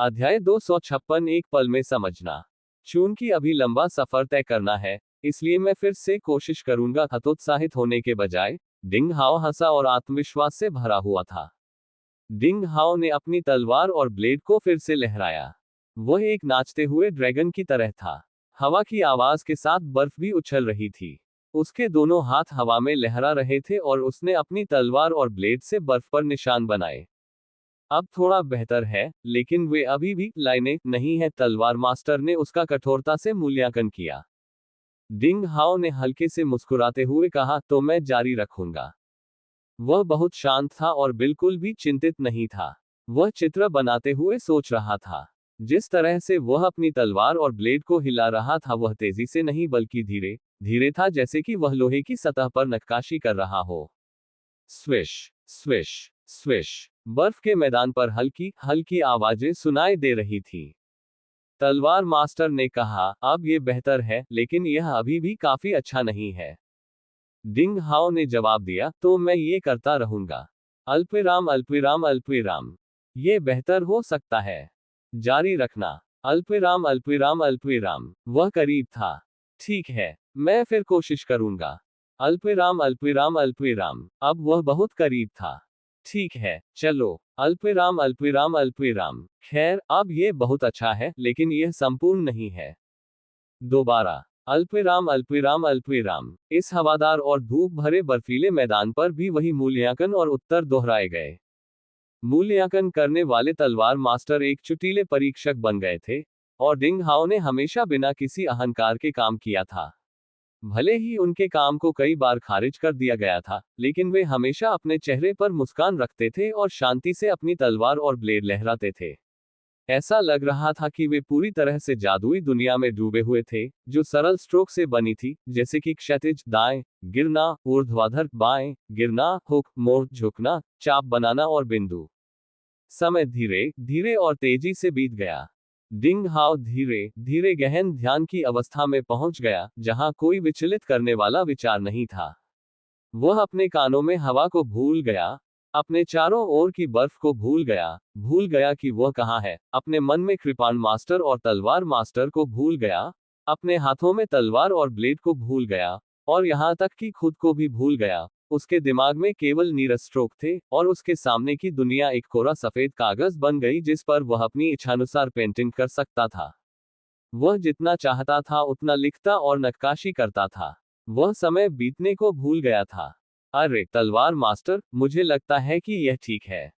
अध्याय 256 एक पल में समझना। चूंकि अभी लंबा सफर तय करना है, इसलिए मैं फिर से कोशिश करूंगा। हतोत्साहित होने के बजाय डिंग हाओ हंसा और आत्मविश्वास से भरा हुआ था। डिंग हाओ ने अपनी तलवार और ब्लेड को फिर से लहराया। वह एक नाचते हुए ड्रैगन की तरह था। हवा की आवाज के साथ बर्फ भी उछल रही थी। उसके दोनों हाथ हवा में लहरा रहे थे और उसने अपनी तलवार और ब्लेड से बर्फ पर निशान बनाए। अब थोड़ा बेहतर है, लेकिन वे अभी भी लाइनें नहीं है। तलवार मास्टर ने उसका कठोरता से मूल्यांकन किया। डिंग हाओ ने हल्के से मुस्कुराते हुए कहा, तो मैं जारी रखूंगा। वह बहुत शांत था और बिल्कुल भी चिंतित नहीं था। वह चित्र बनाते हुए सोच रहा था। जिस तरह से वह अपनी तलवार और ब्लेड को हिला रहा था, वह तेजी से नहीं बल्कि धीरे धीरे था, जैसे कि वह लोहे की सतह पर नक्काशी कर रहा हो। Swish swish swish. बर्फ के मैदान पर हल्की हल्की आवाजें सुनाई दे रही थी। तलवार मास्टर ने कहा, अब ये बेहतर है, लेकिन यह अभी भी काफी अच्छा नहीं है। डिंग हाओ ने जवाब दिया, तो मैं ये करता रहूंगा। अल्पविराम अल्पविराम अल्पविराम। ये बेहतर हो सकता है। जारी रखना। अल्पविराम अल्पविराम अल्पविराम। वह करीब था। ठीक है, मैं फिर कोशिश करूंगा। अल्पविराम अल्पविराम अल्पविराम। अब वह बहुत करीब था। ठीक है, चलो। अल्पविराम अल्पविराम अल्पविराम। खैर, अब ये बहुत अच्छा है, लेकिन यह संपूर्ण नहीं है। दोबारा। अल्पविराम अल्पविराम अल्पविराम। इस हवादार और धूप भरे बर्फीले मैदान पर भी वही मूल्यांकन और उत्तर दोहराए गए। मूल्यांकन करने वाले तलवार मास्टर एक चुटीले परीक्षक बन गए थे, और डिंग हाओ ने हमेशा बिना किसी अहंकार के काम किया था। भले ही उनके काम को कई बार खारिज कर दिया गया था, लेकिन वे हमेशा अपने चेहरे पर मुस्कान रखते थे और शांति से अपनी तलवार और ब्लेड लहराते थे। ऐसा लग रहा था कि वे पूरी तरह से जादुई दुनिया में डूबे हुए थे, जो सरल स्ट्रोक से बनी थी, जैसे कि क्षैतिज दाएं गिरना, ऊर्ध्वाधर बाएं गिरना, हुक मोड़ झुकना, चाप बनाना और बिंदु। समय धीरे धीरे और तेजी से बीत गया। डिंग हाओ धीरे धीरे गहन ध्यान की अवस्था में पहुंच गया, जहां कोई विचलित करने वाला विचार नहीं था। वह अपने कानों में हवा को भूल गया, अपने चारों ओर की बर्फ को भूल गया कि वह कहाँ है। अपने मन में कृपाण मास्टर और तलवार मास्टर को भूल गया, अपने हाथों में तलवार और ब्लेड को भूल गया, और यहाँ तक कि खुद को भी भूल गया। उसके दिमाग में केवल नीरस स्ट्रोक थे, और उसके सामने की दुनिया एक कोरा सफेद कागज बन गई, जिस पर वह अपनी इच्छानुसार पेंटिंग कर सकता था। वह जितना चाहता था उतना लिखता और नक्काशी करता था। वह समय बीतने को भूल गया था। अरे तलवार मास्टर, मुझे लगता है कि यह ठीक है।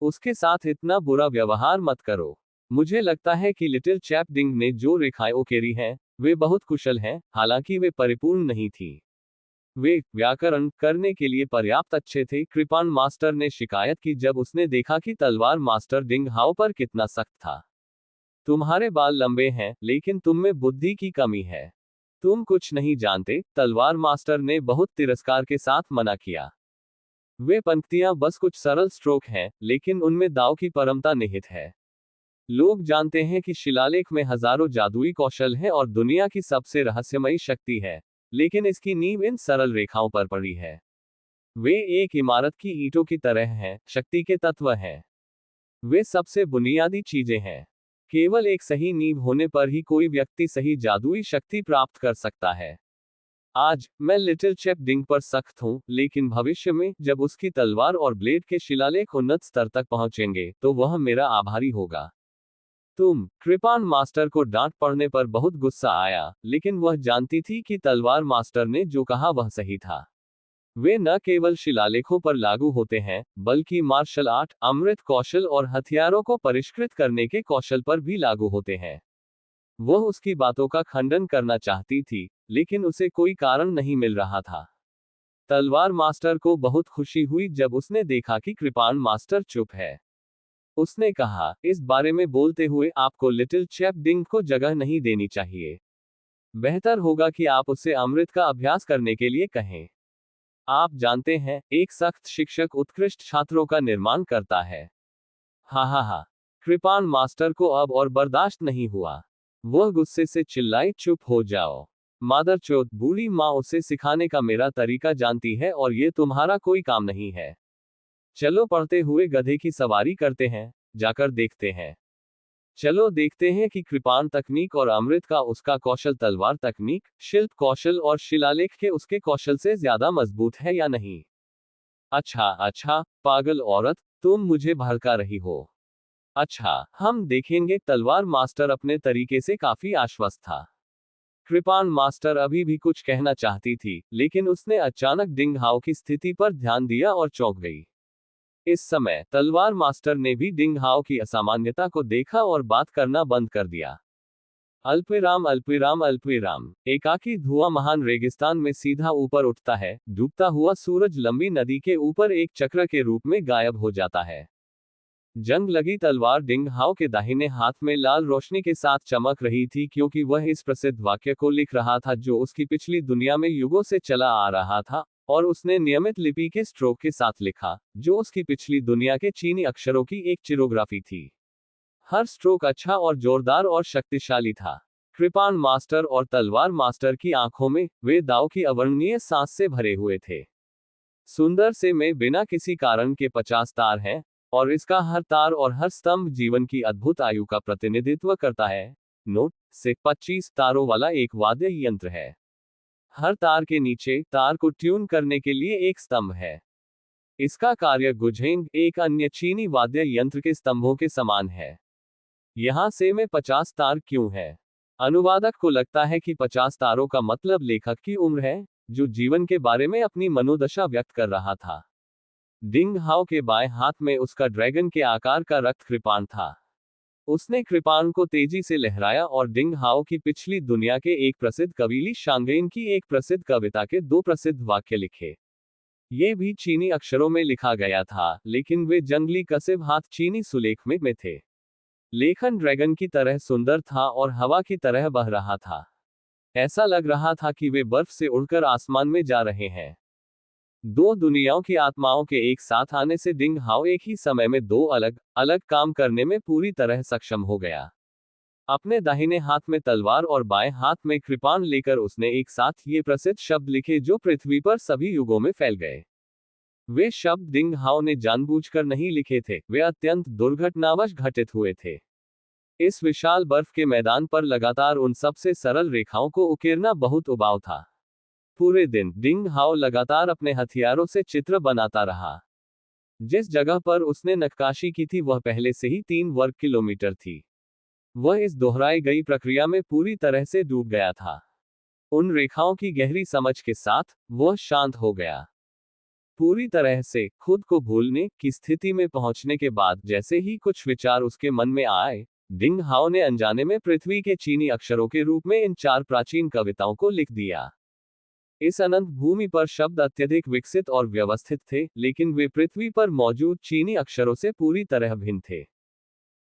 उसके साथ इतना बुरा व्यवहार मत करो। मुझे लगता है कि लिटिल चैप डिंग ने जो रेखाएं उकेरी हैं, वे बहुत कुशल हैं, हालांकि वे परिपूर्ण नहीं थी। वे व्याकरण करने के लिए पर्याप्त अच्छे थे। कृपाण मास्टर ने शिकायत की जब उसने देखा कि तलवार मास्टर डिंग हाओ पर कितना सख्त था। तुम्हारे बाल लंबे हैं, लेकिन तुम में बुद्धि की कमी है। तुम कुछ नहीं जानते, तलवार मास्टर ने बहुत तिरस्कार के साथ मना किया। वे पंक्तियां बस कुछ सरल स्ट्रोक हैं, लेकिन उनमें दाव की परमता निहित है। लोग जानते हैं कि शिलालेख में हजारों जादुई कौशल हैं और दुनिया की सबसे रहस्यमयी शक्ति है, लेकिन इसकी नींव इन सरल रेखाओं पर पड़ी है। वे एक इमारत की ईंटों की तरह हैं, शक्ति के तत्व हैं। वे सबसे बुनियादी चीजें हैं। केवल एक सही नींव होने पर ही कोई व्यक्ति सही जादुई शक्ति प्राप्त कर सकता है। आज मैं लिटिल चैप डिंग पर सख्त हूं, लेकिन भविष्य में जब उसकी तलवार और ब्लेड के शिलालेख उन्नत स्तर तक पहुंचेंगे, तो वह मेरा आभारी होगा। तुम कृपाण मास्टर को डांट पड़ने पर बहुत गुस्सा आया, लेकिन वह जानती थी कि तलवार मास्टर ने जो कहा वह सही था। वे न केवल शिलालेखों पर लागू होते हैं, बल्कि मार्शल आर्ट, अमृत कौशल और हथियारों को परिष्कृत करने के कौशल पर भी लागू होते हैं। वह उसकी बातों का खंडन करना चाहती थी, लेकिन उसे कोई कारण नहीं मिल रहा था। तलवार मास्टर को बहुत खुशी हुई जब उसने देखा कि कृपाण मास्टर चुप है। उसने कहा, इस बारे में बोलते हुए आपको लिटिल चैप डिंग को जगह नहीं देनी चाहिए। बेहतर होगा कि आप उसे अमृत का अभ्यास करने के लिए कहें। आप जानते हैं, एक सख्त शिक्षक उत्कृष्ट छात्रों का निर्माण करता है। हा हा हा। कृपाण मास्टर को अब और बर्दाश्त नहीं हुआ। वह गुस्से से चिल्लाई, चुप हो जाओ। मादरचोद, बूढ़ी माँ उसे सिखाने का मेरा तरीका जानती है और ये तुम्हारा कोई काम नहीं है। चलो पढ़ते हुए गधे की सवारी करते हैं, जाकर देखते हैं। चलो देखते हैं कि कृपाण तकनीक और अमृत का उसका कौशल तलवार तकनीक, शिल्प कौशल और शिलालेख के उसके कौशल से ज्यादा मजबूत है या नहीं। अच्छा अच्छा, पागल औरत, तुम मुझे भड़का रही हो। अच्छा, हम देखेंगे। तलवार मास्टर अपने तरीके से काफी आश्वस्त था। कृपाण मास्टर अभी भी कुछ कहना चाहती थी, लेकिन उसने अचानक डिंग हाओ की स्थिति पर ध्यान दिया और चौंक गई। इस समय तलवार मास्टर ने भी डिंग हाओ की असामान्यता को देखा और बात करना बंद कर दिया। अल्पविराम अल्पविराम अल्पविराम। एकाकी धुआं महान रेगिस्तान में सीधा ऊपर उठता है, डूबता हुआ सूरज लंबी नदी के ऊपर एक चक्र के रूप में गायब हो जाता है। जंग लगी तलवार डिंग हाओ के दाहिने हाथ में लाल रोशनी के साथ चमक रही थी, क्योंकि वह इस प्रसिद्ध वाक्य को लिख रहा था जो उसकी पिछली दुनिया में युगों से चला आ रहा था, और उसने नियमित लिपि के स्ट्रोक के साथ लिखा, जो उसकी पिछली दुनिया के चीनी अक्षरों की एक चिरोग्राफी थी। हर स्ट्रोक अच्छा और जोरदार और शक्तिशाली था। कृपाण मास्टर और तलवार मास्टर की आंखों में वे दाव की अवर्णनीय सांस से भरे हुए थे। सुंदर से में बिना किसी कारण के 50 तार हैं, और इसका हर तार और हर स्तंभ जीवन की अद्भुत आयु का प्रतिनिधित्व करता है। नोट से 25 तारों वाला एक वाद्य यंत्र है। हर तार के नीचे तार को ट्यून करने के लिए एक स्तंभ है। इसका कार्य गुझेंग, एक अन्य चीनी वाद्य यंत्र के स्तंभों के समान है। यहां से में 50 तार क्यों है? अनुवादक को लगता है कि 50 तारों का मतलब लेखक की उम्र है, जो जीवन के बारे में अपनी मनोदशा व्यक्त कर रहा था। डिंग हाओ के बाएं हाथ में उसका ड्रैगन के आकार का रक्त कृपाण था। उसने कृपाण को तेजी से लहराया और डिंग हाओ की पिछली दुनिया के एक प्रसिद्ध कवि ली शांगेन की एक प्रसिद्ध कविता के 2 प्रसिद्ध वाक्य लिखे। ये भी चीनी अक्षरों में लिखा गया था, लेकिन वे जंगली कसिब हाथ चीनी सुलेख में थे। लेखन ड्रैगन की तरह सुंदर था और हवा की तरह बह रहा था। ऐसा लग रहा था कि वे बर्फ से उड़कर आसमान में जा रहे हैं। 2 दुनियाओं की आत्माओं के एक साथ आने से डिंग हाओ एक ही समय में 2 अलग अलग काम करने में पूरी तरह सक्षम हो गया। अपने दाहिने हाथ में तलवार और बाएं हाथ में कृपाण लेकर उसने एक साथ ये प्रसिद्ध शब्द लिखे जो पृथ्वी पर सभी युगों में फैल गए। वे शब्द डिंग हाओ ने जानबूझकर नहीं लिखे थे, वे अत्यंत दुर्घटनावश घटित हुए थे। इस विशाल बर्फ के मैदान पर लगातार उन सबसे सरल रेखाओं को उकेरना बहुत उबाऊ था। पूरे दिन डिंग हाओ लगातार अपने हथियारों से चित्र बनाता रहा। जिस जगह पर उसने नक्काशी की थी वह पहले से ही 3 वर्ग किलोमीटर थी। वह इस दोहराई गई प्रक्रिया में पूरी तरह से डूब गया था। उन रेखाओं की गहरी समझ के साथ वह शांत हो गया। पूरी तरह से खुद को भूलने की स्थिति में पहुंचने के बाद जैसे ही कुछ विचार उसके मन में आए, डिंग हाओ ने अनजाने में पृथ्वी के चीनी अक्षरों के रूप में इन 4 प्राचीन कविताओं को लिख दिया। इस अनंत भूमि पर शब्द अत्यधिक विकसित और व्यवस्थित थे, लेकिन वे पृथ्वी पर मौजूद चीनी अक्षरों से पूरी तरह भिन्न थे।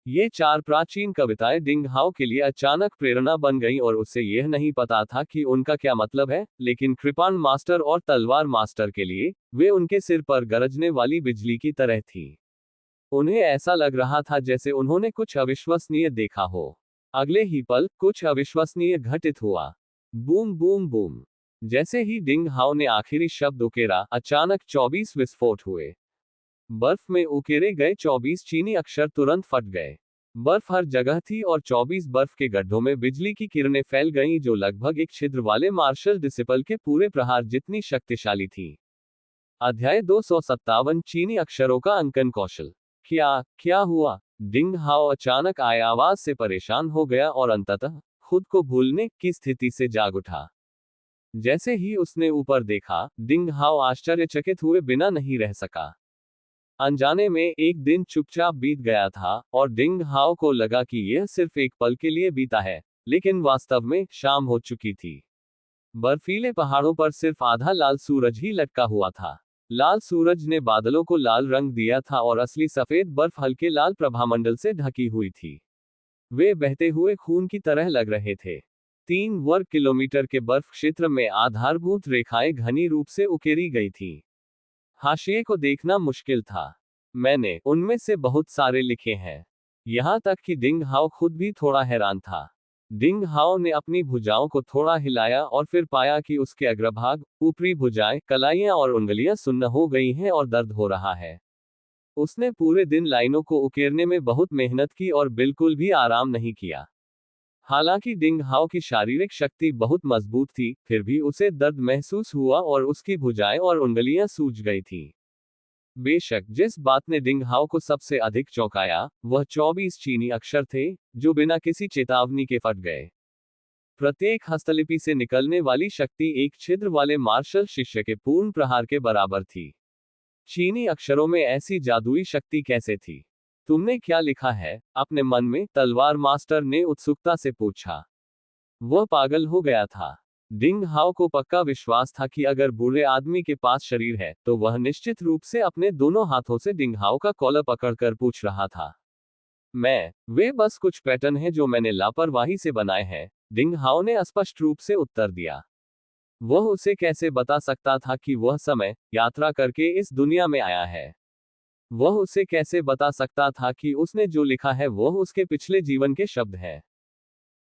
ये 4 प्राचीन कविताएं डिंग हाओ के लिए अचानक प्रेरणा बन गईं और उसे यह नहीं पता था कि उनका क्या मतलब है, लेकिन कृपाण मास्टर और तलवार मास्टर के लिए वे उनके सिर पर गरजने वाली बिजली की तरह थी। उन्हें ऐसा लग रहा था जैसे उन्होंने कुछ अविश्वसनीय देखा हो। अगले ही पल कुछ अविश्वसनीय घटित हुआ। Boom boom boom. जैसे ही डिंग हाओ ने आखिरी शब्द उकेरा, अचानक 24 विस्फोट हुए। बर्फ में उकेरे गए 24 चीनी अक्षर तुरंत फट गए। बर्फ हर जगह थी और 24 बर्फ के गड्ढों में बिजली की किरणें फैल गईं जो लगभग एक छिद्र वाले मार्शल डिसिपल के पूरे प्रहार जितनी शक्तिशाली थी। अध्याय 257 चीनी अक्षरों का अंकन कौशल। क्या हुआ? डिंग हाओ अचानक आए आवाज से परेशान हो गया और अंततः खुद को भूलने की स्थिति से जाग उठा। जैसे ही उसने ऊपर देखा, डिंग हाओ आश्चर्यचकित हुए बिना नहीं रह सका। अनजाने में एक दिन चुपचाप बीत गया था, और डिंग हाओ को लगा कि यह सिर्फ एक पल के लिए बीता है, लेकिन वास्तव में शाम हो चुकी थी। बर्फीले पहाड़ों पर सिर्फ आधा लाल सूरज ही लटका हुआ था। लाल सूरज ने बादलों को लाल रंग दिया था और असली सफेद बर्फ हल्के लाल प्रभामंडल से ढकी हुई थी। वे बहते हुए खून की तरह लग रहे थे। 3 वर्ग किलोमीटर के बर्फ क्षेत्र में आधारभूत रेखाएं घनी रूप से उकेरी गई थीं। हाशिए को देखना मुश्किल था। मैंने उनमें से बहुत सारे लिखे हैं। यहां तक कि डिंग हाओ खुद भी थोड़ा हैरान था। डिंग हाओ ने अपनी भुजाओं को थोड़ा हिलाया और फिर पाया कि उसके अग्रभाग, ऊपरी भुजाएं, कलाइयां और उंगलियां सुन्न हो गई हैं और दर्द हो रहा है। उसने पूरे दिन लाइनों को उकेरने में बहुत मेहनत की और बिल्कुल भी आराम नहीं किया। हालांकि डिंग हाओ की शारीरिक शक्ति बहुत मजबूत थी, फिर भी उसे दर्द महसूस हुआ और उसकी भुजाएं और उंगलियां सूज गई थीं। बेशक जिस बात ने डिंग हाओ को सबसे अधिक चौंकाया, वह 24 चीनी अक्षर थे, जो बिना किसी चेतावनी के फट गए। प्रत्येक हस्तलिपि से निकलने वाली शक्ति एक छिद्र वाले मार्शल शिष्य के पूर्ण प्रहार के बराबर थी। चीनी अक्षरों में ऐसी जादुई शक्ति कैसे थी? तुमने क्या लिखा है? अपने मन में तलवार मास्टर ने उत्सुकता से पूछा। वह पागल हो गया था। डिंग हाओ को पक्का विश्वास था कि अगर बूढ़े आदमी के पास शरीर है, तो वह निश्चित रूप से अपने दोनों हाथों से डिंग हाओ का कॉलर पकड़कर पूछ रहा था। वे बस कुछ पैटर्न हैं जो मैंने लापरवाही से बनाए हैं, डिंग हाओ ने स्पष्ट रूप से उत्तर दिया। वह उसे कैसे बता सकता था कि वह समय यात्रा करके इस दुनिया में आया है? वह उसे कैसे बता सकता था कि उसने जो लिखा है वह उसके पिछले जीवन के शब्द हैं?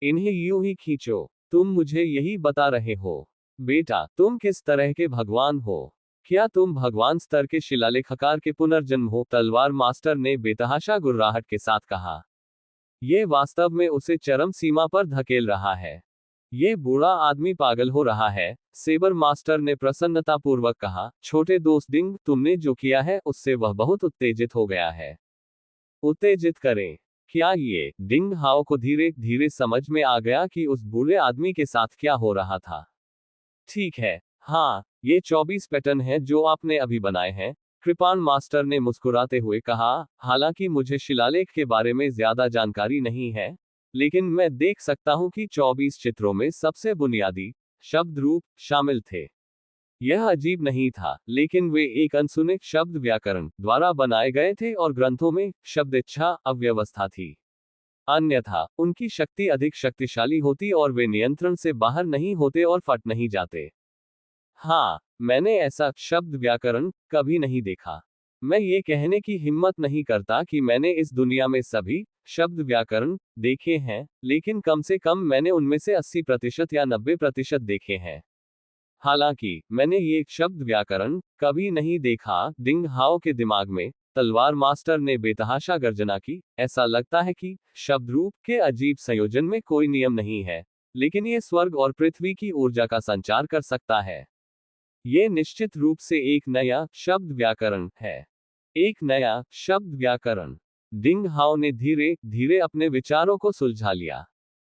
इन्हें यूं ही खींचो। तुम मुझे यही बता रहे हो? बेटा, तुम किस तरह के भगवान हो? क्या तुम भगवान स्तर के शिलालेखकार के पुनर्जन्म हो? तलवार मास्टर ने बेतहाशा गुर्राहट के साथ कहा। यह वास्तव में उसे चरम सीमा पर धकेल रहा है। ये बूढ़ा आदमी पागल हो रहा है, सेबर मास्टर ने प्रसन्नतापूर्वक कहा। छोटे दोस्त डिंग, तुमने जो किया है उससे वह बहुत उत्तेजित हो गया है। उत्तेजित करें? क्या ये? डिंग हाओ को धीरे धीरे समझ में आ गया कि उस बूढ़े आदमी के साथ क्या हो रहा था। ठीक है, हाँ, ये 24 पैटर्न हैं जो आपने अभी बनाए हैं, कृपाण मास्टर ने मुस्कुराते हुए कहा। हालांकि मुझे शिलालेख के बारे में ज्यादा जानकारी नहीं है, लेकिन मैं देख सकता हूं कि 24 चित्रों में सबसे बुनियादी शब्द रूप शामिल थे। यह अजीब नहीं था, लेकिन वे एक अनसुने शब्द व्याकरण द्वारा बनाए गए थे और ग्रंथों में शब्द इच्छा अव्यवस्था थी। अन्यथा उनकी शक्ति अधिक शक्तिशाली होती और वे नियंत्रण से बाहर नहीं होते और फट नहीं जाते। हाँ, मैंने ऐसा शब्द व्याकरण कभी नहीं देखा। मैं ये कहने की हिम्मत नहीं करता कि मैंने इस दुनिया में सभी शब्द व्याकरण देखे हैं, लेकिन कम से कम मैंने उनमें से 80% या 90% देखे हैं। हालांकि मैंने ये शब्द व्याकरण कभी नहीं देखा। डिंग हाओ के दिमाग में तलवार मास्टर ने बेतहाशा गर्जना की। ऐसा लगता है कि शब्द रूप के अजीब संयोजन में कोई नियम नहीं है, लेकिन ये स्वर्ग और पृथ्वी की ऊर्जा का संचार कर सकता है। ये निश्चित रूप से एक नया शब्द व्याकरण है। एक नया शब्द व्याकरण। डिंग हाओ ने धीरे धीरे अपने विचारों को सुलझा लिया।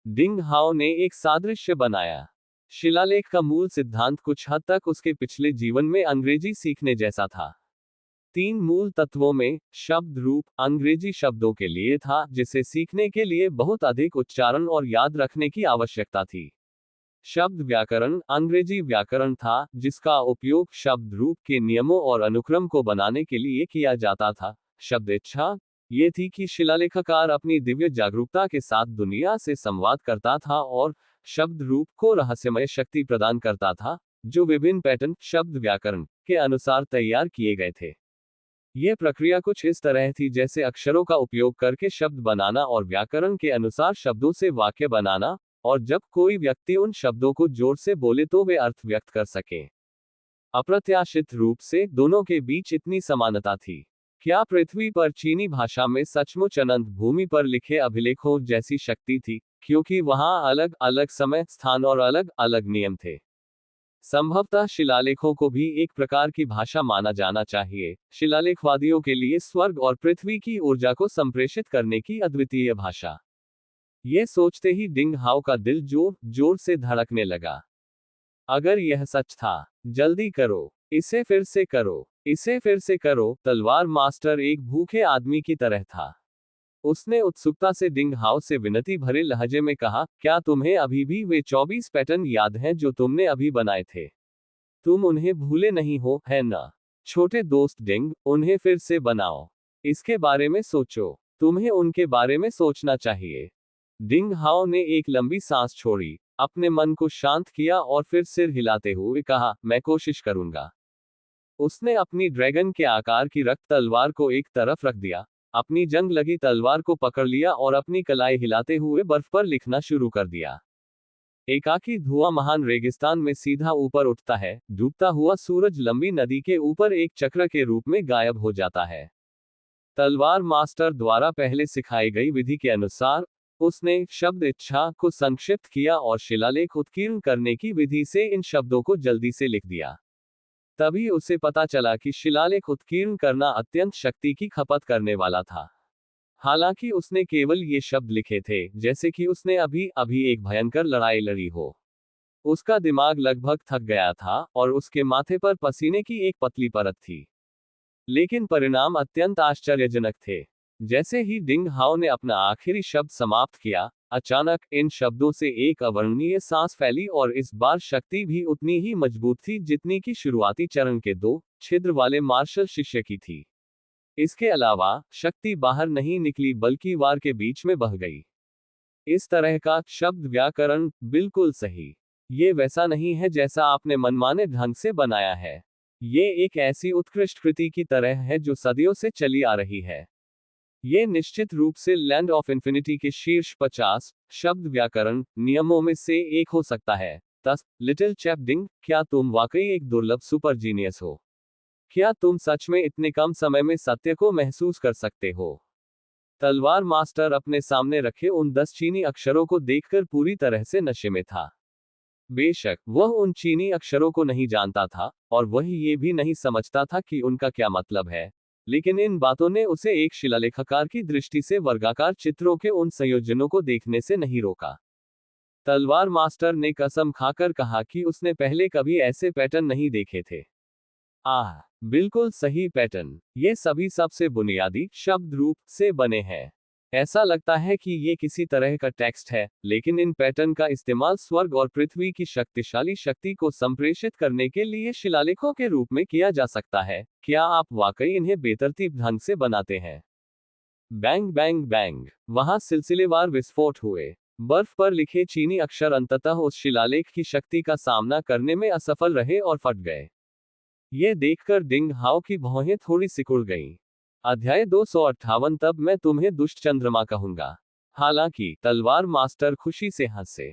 डिंग हाओ ने एक सादृश्य बनाया। शिलालेख का मूल सिद्धांत कुछ हद तक उसके पिछले जीवन में अंग्रेजी सीखने जैसा था। 3 मूल तत्वों में शब्द रूप अंग्रेजी शब्दों के लिए था, जिसे सीखने के लिए बहुत अधिक उच्चारण और याद रखने की आवश्यकता थी। शब्द व्याकरण अंग्रेजी व्याकरण था, जिसका उपयोग शब्द रूप के नियमों और अनुक्रम को बनाने के लिए किया जाता था। शब्द इच्छा ये थी कि शिलालेखकार अपनी दिव्य जागरूकता के साथ दुनिया से संवाद करता था और शब्द रूप को रहस्यमय शक्ति प्रदान करता था, जो विभिन्न पैटर्न शब्द व्याकरण के अनुसार तैयार किए गए थे। यह प्रक्रिया कुछ इस तरह थी जैसे अक्षरों का उपयोग करके शब्द बनाना और व्याकरण के अनुसार शब्दों से वाक्य बनाना, और जब कोई व्यक्ति उन शब्दों को जोर से बोले तो वे अर्थ व्यक्त कर सके। अप्रत्याशित रूप से दोनों के बीच इतनी समानता थी। क्या पृथ्वी पर चीनी भाषा में सचमुच अनंत भूमि पर लिखे अभिलेखों जैसी शक्ति थी, क्योंकि वहां अलग अलग समय स्थान और अलग अलग नियम थे? संभवतः शिलालेखों को भी एक प्रकार की भाषा माना जाना चाहिए, शिलालेखवादियों के लिए स्वर्ग और पृथ्वी की ऊर्जा को संप्रेषित करने की अद्वितीय भाषा। ये सोचते ही डिंग हाओ का दिल जोर जोर से धड़कने लगा। अगर यह सच था, जल्दी करो, इसे फिर से करो, इसे फिर से करो। तलवार मास्टर एक भूखे आदमी की तरह था। उसने उत्सुकता से डिंग हाओ से विनती भरे लहजे में कहा, क्या तुम्हें अभी भी वे 24 पैटर्न याद हैं जो तुमने अभी बनाए थे? तुम उन्हें भूले नहीं हो, है ना? छोटे दोस्त डिंग, उन्हें फिर से बनाओ। इसके बारे में सोचो। तुम्हें उनके बारे में सोचना चाहिए। डिंग हाओ ने एक लंबी सांस छोड़ी, अपने मन को शांत किया और फिर सिर हिलाते हुए कहा, मैं कोशिश करूंगा। उसने अपनी ड्रैगन के आकार की रक्त तलवार को एक तरफ रख दिया, अपनी जंग लगी तलवार को पकड़ लिया और अपनी कलाई हिलाते हुए बर्फ पर लिखना शुरू कर दिया। एकाकी धुआं महान रेगिस्तान में सीधा ऊपर उठता है, डूबता हुआ सूरज लंबी नदी के ऊपर एक चक्र के रूप में गायब हो जाता है। तलवार मास्टर द्वारा पहले सिखाई गई विधि के अनुसार उसने शब्द इच्छा को संक्षिप्त किया और शिलालेख उत्कीर्ण करने की विधि से इन शब्दों को जल्दी से लिख दिया। तभी उसे पता चला कि शिलालेख उत्कीर्ण करना अत्यंत शक्ति की खपत करने वाला था। हालांकि उसने केवल ये शब्द लिखे थे जैसे कि उसने अभी अभी एक भयंकर लड़ाई लड़ी हो। उसका दिमाग लगभग थक गया था और उसके माथे पर पसीने की एक पतली परत थी। लेकिन परिणाम अत्यंत आश्चर्यजनक थे। जैसे ही डिंग हाओ ने अपना आखिरी शब्द समाप्त किया, अचानक इन शब्दों से एक अवर्णनीय सांस फैली और इस बार शक्ति भी उतनी ही मजबूत थी जितनी कि शुरुआती चरण के 2 छिद्र वाले मार्शल शिष्य की थी। इसके अलावा शक्ति बाहर नहीं निकली बल्कि वार के बीच में बह गई। इस तरह का शब्द व्याकरण बिल्कुल सही। ये वैसा नहीं है जैसा आपने मनमाने ढंग से बनाया है। ये एक ऐसी उत्कृष्ट कृति की तरह है जो सदियों से चली आ रही है। ये निश्चित रूप से लैंड ऑफ इन्फिनिटी के शीर्ष 50 शब्द व्याकरण नियमों में से एक हो सकता है। तस लिटिल चैप डिंग, क्या तुम वाकई एक दुर्लभ सुपर जीनियस हो? क्या तुम सच में इतने कम समय में सत्य को महसूस कर सकते हो? तलवार मास्टर अपने सामने रखे उन 10 चीनी अक्षरों को देखकर पूरी तरह से नशे में था। बेशक वह उन चीनी अक्षरों को नहीं जानता था और वह ये भी नहीं समझता था कि उनका क्या मतलब है, लेकिन इन बातों ने उसे एक शिलालेखकार की दृष्टि से वर्गाकार चित्रों के उन संयोजनों को देखने से नहीं रोका। तलवार मास्टर ने कसम खाकर कहा कि उसने पहले कभी ऐसे पैटर्न नहीं देखे थे। आह, बिल्कुल सही पैटर्न। ये सभी सबसे बुनियादी शब्द रूप से बने हैं। ऐसा लगता है कि ये किसी तरह का टेक्स्ट है, लेकिन इन पैटर्न का इस्तेमाल स्वर्ग और पृथ्वी की शक्तिशाली शक्ति को संप्रेषित करने के लिए शिलालेखों के रूप में किया जा सकता है। क्या आप वाकई इन्हें बेतरतीब ढंग से बनाते हैं? बैंग बैंग बैंग, वहां सिलसिलेवार विस्फोट हुए। बर्फ पर लिखे चीनी अक्षर अंततः उस शिलालेख की शक्ति का सामना करने में असफल रहे और फट गए। ये देखकर डिंग हाओ की भौहें थोड़ी सिकुड़ गईं। अध्याय 258। तब मैं तुम्हें दुष्ट चंद्रमा कहूंगा। हालांकि तलवार मास्टर खुशी से हंसे।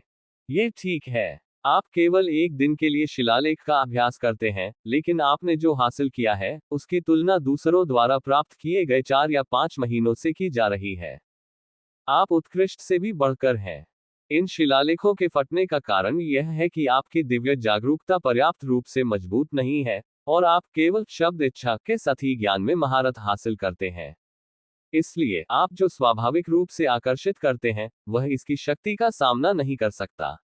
ये ठीक है, आप केवल एक दिन के लिए शिलालेख का अभ्यास करते हैं, लेकिन आपने जो हासिल किया है उसकी तुलना दूसरों द्वारा प्राप्त किए गए 4 या 5 महीनों से की जा रही है। आप उत्कृष्ट से भी बढ़कर हैं। इन शिलालेखों के फटने का कारण यह है कि आपकी दिव्य जागरूकता पर्याप्त रूप से मजबूत नहीं है और आप केवल शब्द इच्छा के सतही ज्ञान में महारत हासिल करते हैं। इसलिए आप जो स्वाभाविक रूप से आकर्षित करते हैं वह इसकी शक्ति का सामना नहीं कर सकता।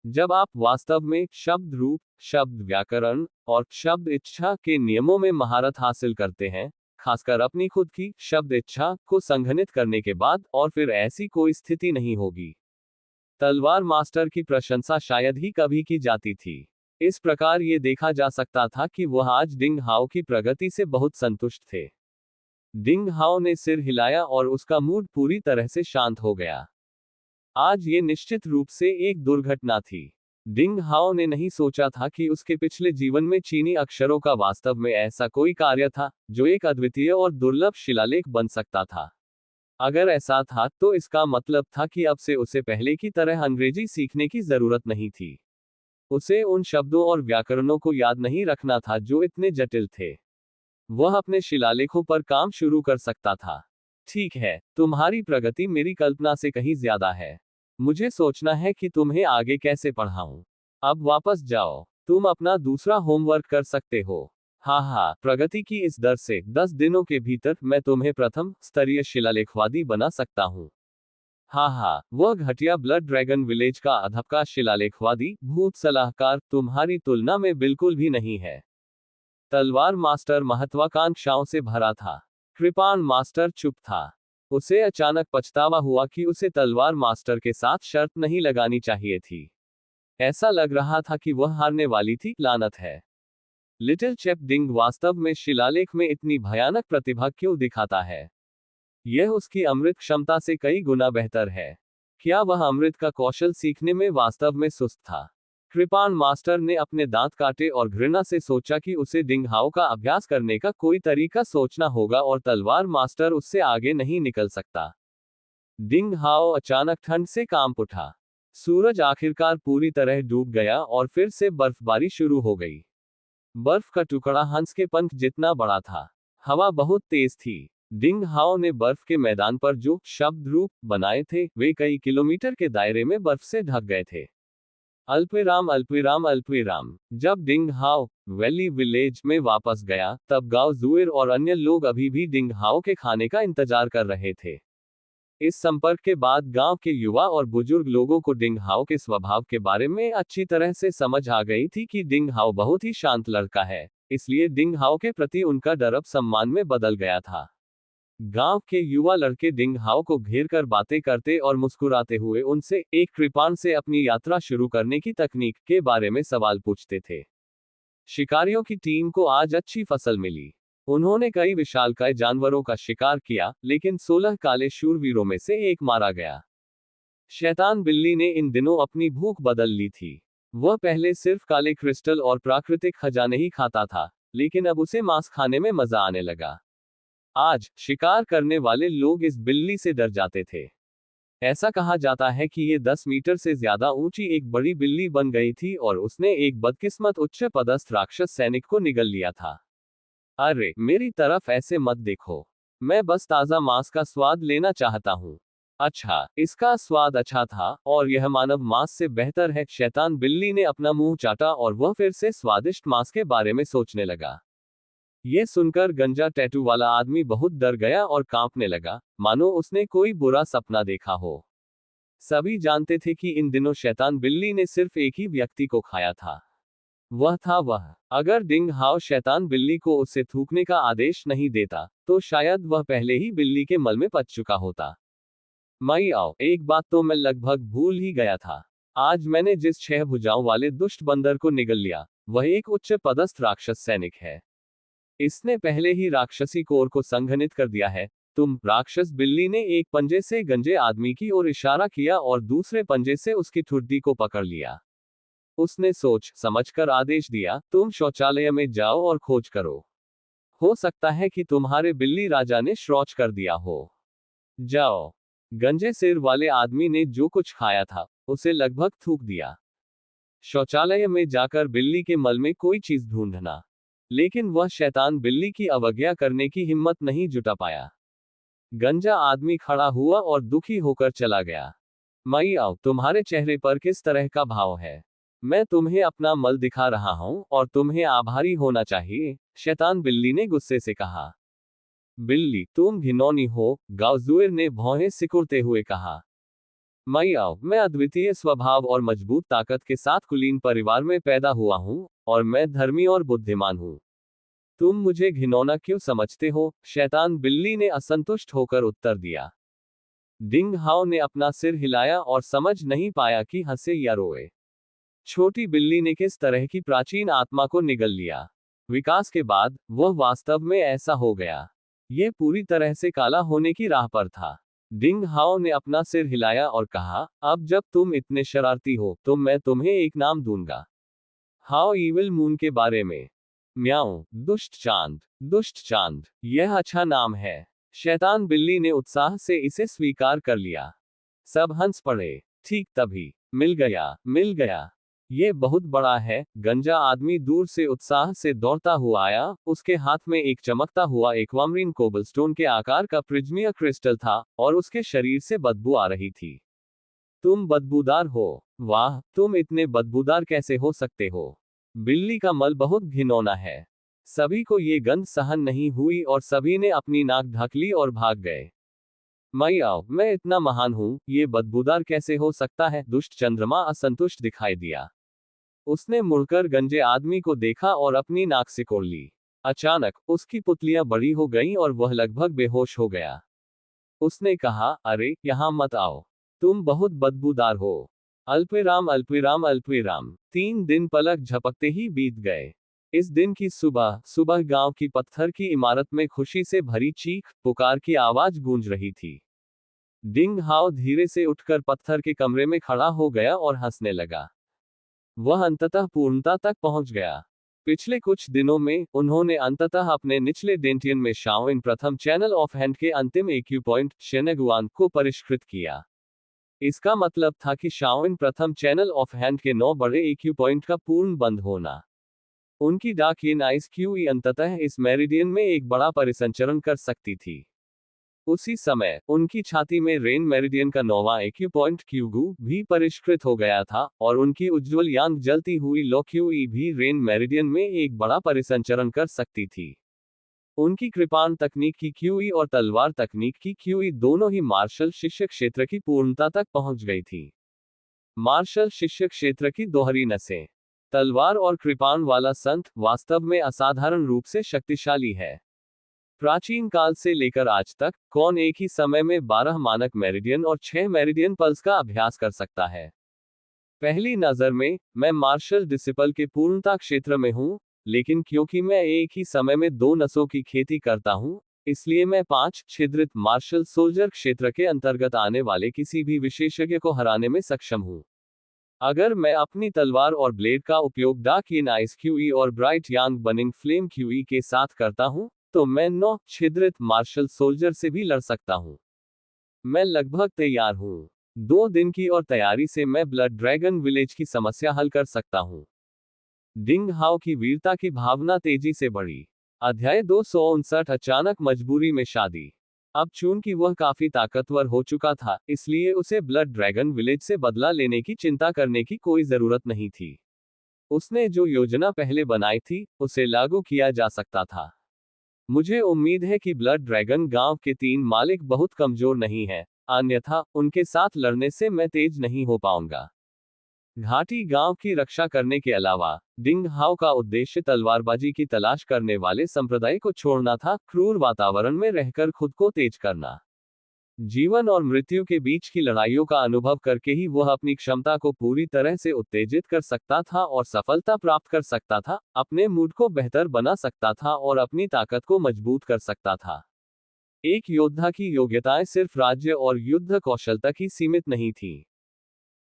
जब आप वास्तव में शब्द रूप, शब्द व्याकरण और शब्द इच्छा के नियमों में महारत हासिल करते हैं, खासकर अपनी खुद की शब्द इच्छा को संघनित करने के बाद, और फिर ऐसी कोई स्थिति नहीं होगी। तलवार मास्टर की प्रशंसा शायद ही कभी की जाती थी। इस प्रकार ये देखा जा सकता था कि वह आज डिंग हाओ की प्रगति से बहुत संतुष्ट थे। डिंग हाओ ने सिर हिलाया और उसका मूड पूरी तरह से शांत हो गया। आज ये निश्चित रूप से एक दुर्घटना थी। डिंग हाओ ने नहीं सोचा था कि उसके पिछले जीवन में चीनी अक्षरों का वास्तव में ऐसा कोई कार्य था जो एक अद्वितीय और दुर्लभ शिलालेख बन सकता था। अगर ऐसा था तो इसका मतलब था कि अब से उसे पहले की तरह अंग्रेजी सीखने की जरूरत नहीं थी। उसे उन शब्दों और व्याकरणों को याद नहीं रखना था जो इतने जटिल थे। वह अपने शिलालेखों पर काम शुरू कर सकता था। ठीक है, तुम्हारी प्रगति मेरी कल्पना से कहीं ज्यादा है। मुझे सोचना है कि तुम्हें आगे कैसे पढ़ाऊं। अब वापस जाओ, तुम अपना दूसरा होमवर्क कर सकते हो। हाँ, प्रगति की इस दर से 10 दिनों के भीतर मैं तुम्हें प्रथम स्तरीय शिलालेखवादी बना सकता हूँ। हाँ, वह घटिया ब्लड ड्रैगन विलेज का अधपका शिलालेखवादी भूत सलाहकार तुम्हारी तुलना में बिल्कुल भी नहीं है। तलवार मास्टर महत्वाकांक्षाओं से भरा था। कृपाण मास्टर चुप था। उसे अचानक पछतावा हुआ कि उसे तलवार मास्टर के साथ शर्त नहीं लगानी चाहिए थी। ऐसा लग रहा था कि वह हारने वाली थी। लानत है। लिटिल चैप डिंग वास्तव में शिलालेख में इतनी भयानक प्रतिभा क्यों दिखाता है? यह उसकी अमृत क्षमता से कई गुना बेहतर है। क्या वह अमृत का कौशल सीखने में वास्तव में सुस्त था? कृपाण मास्टर ने अपने दांत काटे और घृणा से सोचा कि उसे डिंग हाओ का अभ्यास करने का कोई तरीका सोचना होगा और तलवार मास्टर उससे आगे नहीं निकल सकता। डिंग हाओ अचानक ठंड से कांप उठा। सूरज आखिरकार पूरी तरह डूब गया और फिर से बर्फबारी शुरू हो गई। बर्फ का टुकड़ा हंस के पंख जितना बड़ा था। हवा बहुत तेज थी। डिंग हाओ ने बर्फ के मैदान पर जो शब्द रूप बनाए थे वे कई किलोमीटर के दायरे में बर्फ से ढक गए थे। अल्पविराम अल्पविराम अल्पविराम। जब डिंग हाओ वैली विलेज में वापस गया तब गाओ जुएर और अन्य लोग अभी भी डिंग हाओ के खाने का इंतजार कर रहे थे। इस संपर्क के बाद गांव के युवा और बुजुर्ग लोगों को डिंग हाओ के स्वभाव के बारे में अच्छी तरह से समझ आ गई थी कि डिंग हाओ बहुत ही शांत लड़का है, इसलिए डिंग हाओ के प्रति उनका डर अब सम्मान में बदल गया था। गांव के युवा लड़के डिंग हाओ को घेर कर बातें करते और मुस्कुराते हुए उनसे एक कृपाण से अपनी यात्रा शुरू करने की तकनीक के बारे में सवाल पूछते थे। शिकारियों की टीम को आज अच्छी फसल मिली। उन्होंने कई विशालकाय जानवरों का शिकार किया, लेकिन 16 काले शूरवीरों में से एक मारा गया। शैतान बिल्ली ने इन दिनों अपनी भूख बदल ली थी। वह पहले सिर्फ काले क्रिस्टल और प्राकृतिक खजाने ही खाता था, लेकिन अब उसे मांस खाने में मजा आने लगा। आज शिकार करने वाले लोग इस बिल्ली से डर जाते थे। ऐसा कहा जाता है कि ये 10 मीटर से ज्यादा ऊंची एक बड़ी बिल्ली बन गई थी और उसने एक बदकिस्मत उच्च पदस्थ राक्षस सैनिक को निगल लिया था। अरे मेरी तरफ ऐसे मत देखो, मैं बस ताजा मांस का स्वाद लेना चाहता हूँ। अच्छा, इसका स्वाद अच्छा था और यह मानव मांस से बेहतर है। शैतान बिल्ली ने अपना मुंह चाटा और वह फिर से स्वादिष्ट मांस के बारे में सोचने लगा। ये सुनकर गंजा टैटू वाला आदमी बहुत डर गया और कांपने लगा, मानो उसने कोई बुरा सपना देखा हो। सभी जानते थे कि इन दिनों शैतान बिल्ली ने सिर्फ एक ही व्यक्ति को खाया था। वह था वह। अगर डिंग हाओ शैतान बिल्ली को उसे थूकने का आदेश नहीं देता, तो शायद वह पहले ही बिल्ली के मल में पच चुका होता। मई आओ, एक बात तो मैं लगभग भूल ही गया था। आज मैंने जिस 6 भुजाओं वाले दुष्ट बंदर को निगल लिया, वह एक उच्च पदस्थ राक्षस सैनिक है। इसने पहले ही राक्षसी कोर को संघनित कर दिया है। तुम राक्षस बिल्ली ने एक पंजे से गंजे आदमी की ओर इशारा किया और दूसरे पंजे से उसकी ठुड्डी को पकड़ लिया। उसने सोच समझकर आदेश दिया, तुम शौचालय में जाओ और खोज करो। हो सकता है कि तुम्हारे बिल्ली राजा ने शौच कर दिया हो। जाओ। गंजे सिर वाले आदमी ने जो कुछ खाया था उसे लगभग थूक दिया। शौचालय में जाकर बिल्ली के मल में कोई चीज ढूंढना, लेकिन वह शैतान बिल्ली की अवज्ञा करने की हिम्मत नहीं जुटा पाया। गंजा आदमी खड़ा हुआ और दुखी होकर चला गया। मई आओ, तुम्हारे चेहरे पर किस तरह का भाव है? मैं तुम्हें अपना मल दिखा रहा हूं और तुम्हें आभारी होना चाहिए, शैतान बिल्ली ने गुस्से से कहा। बिल्ली, तुम घिनौनी हो, गाओजुएर ने भौहें सिकुड़ते हुए कहा। मई आओ, मैं अद्वितीय स्वभाव और मजबूत ताकत के साथ कुलीन परिवार में पैदा हुआ हूं, और मैं धर्मी और बुद्धिमान हूं। तुम मुझे घिनौना क्यों समझते हो? शैतान बिल्ली ने असंतुष्ट होकर उत्तर दिया। डिंग हाओ ने अपना सिर हिलाया और समझ नहीं पाया कि हंसे या रोए। छोटी बिल्ली ने किस तरह की प्राचीन आत्मा को निगल लिया। विकास के बाद वह वास्तव में ऐसा हो गया। यह पूरी तरह से काला होने की राह पर था। डिंग हाओ ने अपना सिर हिलाया और कहा, अब जब तुम इतने शरारती हो तो मैं तुम्हें एक नाम दूंगा। हाउ इविल मून के बारे में। म्याऊ, दुष्ट चांद। दुष्ट चांद, यह अच्छा नाम है। शैतान बिल्ली ने उत्साह से इसे स्वीकार कर लिया। सब हंस पड़े। ठीक तभी, मिल गया, मिल गया। ये बहुत बड़ा है। गंजा आदमी दूर से उत्साह से दौड़ता हुआ आया। उसके हाथ में एक चमकता हुआ एक्वामरीन कोबलस्टोन के आकार का प्रिज्मिया क्रिस्टल था और उसके शरीर से बदबू आ रही थी। तुम बदबूदार हो। वाह, तुम इतने बदबूदार कैसे हो सकते हो? बिल्ली का मल बहुत घिनौना है। सभी को ये गंध सहन नहीं हुई और सभी ने अपनी नाक ढक ली और भाग गए। मई आओ, मैं इतना महान हूं, ये बदबूदार कैसे हो सकता है? दुष्ट चंद्रमा असंतुष्ट दिखाई दिया। उसने मुड़कर गंजे आदमी को देखा और अपनी नाक सिकोड़ ली। अचानक उसकी पुतलियां बड़ी हो गईं और वह लगभग बेहोश हो गया। उसने कहा, अरे यहां मत आओ, तुम बहुत बदबूदार हो। अल्पविराम अल्पविराम अल्पविराम। 3 दिन पलक झपकते ही बीत गए। इस दिन की सुबह सुबह गांव की पत्थर की इमारत में खुशी से भरी चीख पुकार की आवाज गूंज रही थी। डिंग हाओ धीरे से उठकर पत्थर के कमरे में खड़ा हो गया और हंसने लगा। वह अंततः पूर्णता तक पहुंच गया। पिछले कुछ दिनों में उन्होंने अंततः अपने निचले डेंटियन में शाओइन प्रथम चैनल ऑफ हैंड के अंतिम एक्यू पॉइंट शेनेगुआन को परिष्कृत किया। इसका मतलब था कि शाओइन प्रथम चैनल ऑफ हैंड के 9 बड़े एक्यू पॉइंट का पूर्ण बंद होना। उनकी डार्क इन आइस क्यूई अंततः इस मेरिडियन में एक बड़ा परिसंचरण कर सकती थी। उसी समय उनकी छाती में रेन मेरिडियन का 9वां एक्यूपॉइंट क्यूगू भी परिष्कृत हो गया था और उनकी उज्ज्वल यांग जलती हुई लोक्यूई भी रेन मेरिडियन में एक बड़ा परिसंचरण कर सकती थी। उनकी कृपाण तकनीक की क्यूई और तलवार तकनीक की क्यूई दोनों ही मार्शल शिष्य क्षेत्र की पूर्णता तक पहुंच गई थी। मार्शल शिष्य क्षेत्र की दोहरी नसें। तलवार और कृपाण वाला संत वास्तव में असाधारण रूप से शक्तिशाली है। प्राचीन काल से लेकर आज तक कौन एक ही समय में 12 मानक मेरिडियन और 6 मेरिडियन पल्स का अभ्यास कर सकता है? पहली नजर में मैं मार्शल डिसिपल के पूर्णता क्षेत्र में हूं, लेकिन क्योंकि मैं एक ही समय में 2 नसों की खेती करता हूं, इसलिए मैं 5 छिद्रित मार्शल सोल्जर क्षेत्र के अंतर्गत आने वाले किसी भी विशेषज्ञ को हराने में सक्षम हूं। अगर मैं अपनी तलवार और ब्लेड का उपयोग डार्क इन आइस क्यूई और ब्राइट यांग बर्निंग फ्लेम क्यूई के साथ करता हूं, तो मैं 9 छिद्रित मार्शल सोल्जर से भी लड़ सकता हूं। मैं लगभग तैयार हूं। 2 दिन की और तैयारी से मैं ब्लड ड्रैगन विलेज की समस्या हल कर सकता हूं। डिंग हाओ की वीरता की भावना तेजी से बढ़ी। अध्याय 259 अचानक मजबूरी में शादी। अब चूंकि वह काफी ताकतवर हो चुका था, इसलिए उसे ब्लड ड्रैगन विलेज से बदला लेने की चिंता करने की कोई जरूरत नहीं थी। उसने जो योजना पहले बनाई थी, उसे लागू किया जा सकता था। मुझे उम्मीद है कि ब्लड ड्रैगन गांव के 3 मालिक बहुत कमजोर नहीं हैं, अन्यथा उनके साथ लड़ने से मैं तेज नहीं हो पाऊंगा। घाटी गांव की रक्षा करने के अलावा डिंग हाओ का उद्देश्य तलवारबाजी की तलाश करने वाले संप्रदाय को छोड़ना था, क्रूर वातावरण में रहकर खुद को तेज करना। जीवन और मृत्यु के बीच की लड़ाइयों का अनुभव करके ही वह अपनी क्षमता को पूरी तरह से उत्तेजित कर सकता था और सफलता प्राप्त कर सकता था, अपने मूड को बेहतर बना सकता था और अपनी ताकत को मजबूत कर सकता था। एक योद्धा की योग्यताएं सिर्फ राज्य और युद्ध कौशल तक ही सीमित नहीं थी।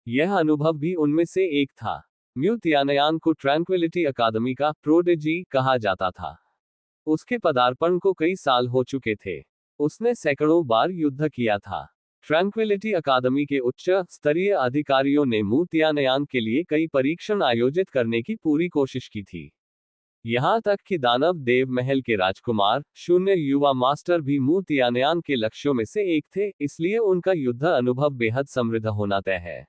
यह अनुभव भी उनमें से एक था। म्यू तियानयान को ट्रैंक्विलिटी अकादमी का प्रोडिजी कहा जाता था। उसके पदार्पण को कई साल हो चुके थे। उसने सैकड़ों बार युद्ध किया था। ट्रैंक्विलिटी अकादमी के उच्च स्तरीय अधिकारियों ने मू तियानयान के लिए कई परीक्षण आयोजित करने की पूरी कोशिश की थी। यहां तक कि दानव देव महल के राजकुमार शून्य युवा मास्टर भी मू तियानयान के लक्ष्यों में से एक थे, इसलिए उनका युद्ध अनुभव बेहद समृद्ध होना तय है।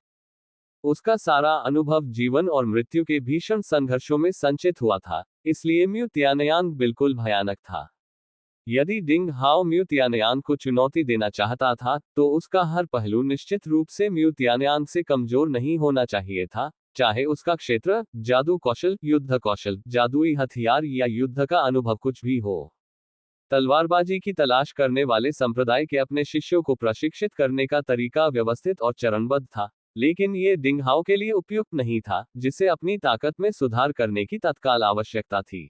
उसका सारा अनुभव जीवन और मृत्यु के भीषण संघर्षों में संचित हुआ था, इसलिए म्यू तियानयांग बिल्कुल भयानक था। यदि डिंग हाओ म्यू तियानयांग को चुनौती देना चाहता था, तो उसका हर पहलू निश्चित रूप से म्यू तियानयांग से कमजोर नहीं होना चाहिए था, चाहे उसका क्षेत्र, जादू कौशल, युद्ध कौशल, जादुई हथियार या युद्ध का अनुभव कुछ भी हो। तलवारबाजी की तलाश करने वाले संप्रदाय के अपने शिष्यों को प्रशिक्षित करने का तरीका व्यवस्थित और चरणबद्ध था, लेकिन ये डिंग हाओ के लिए उपयुक्त नहीं था, जिसे अपनी ताकत में सुधार करने की तत्काल आवश्यकता थी।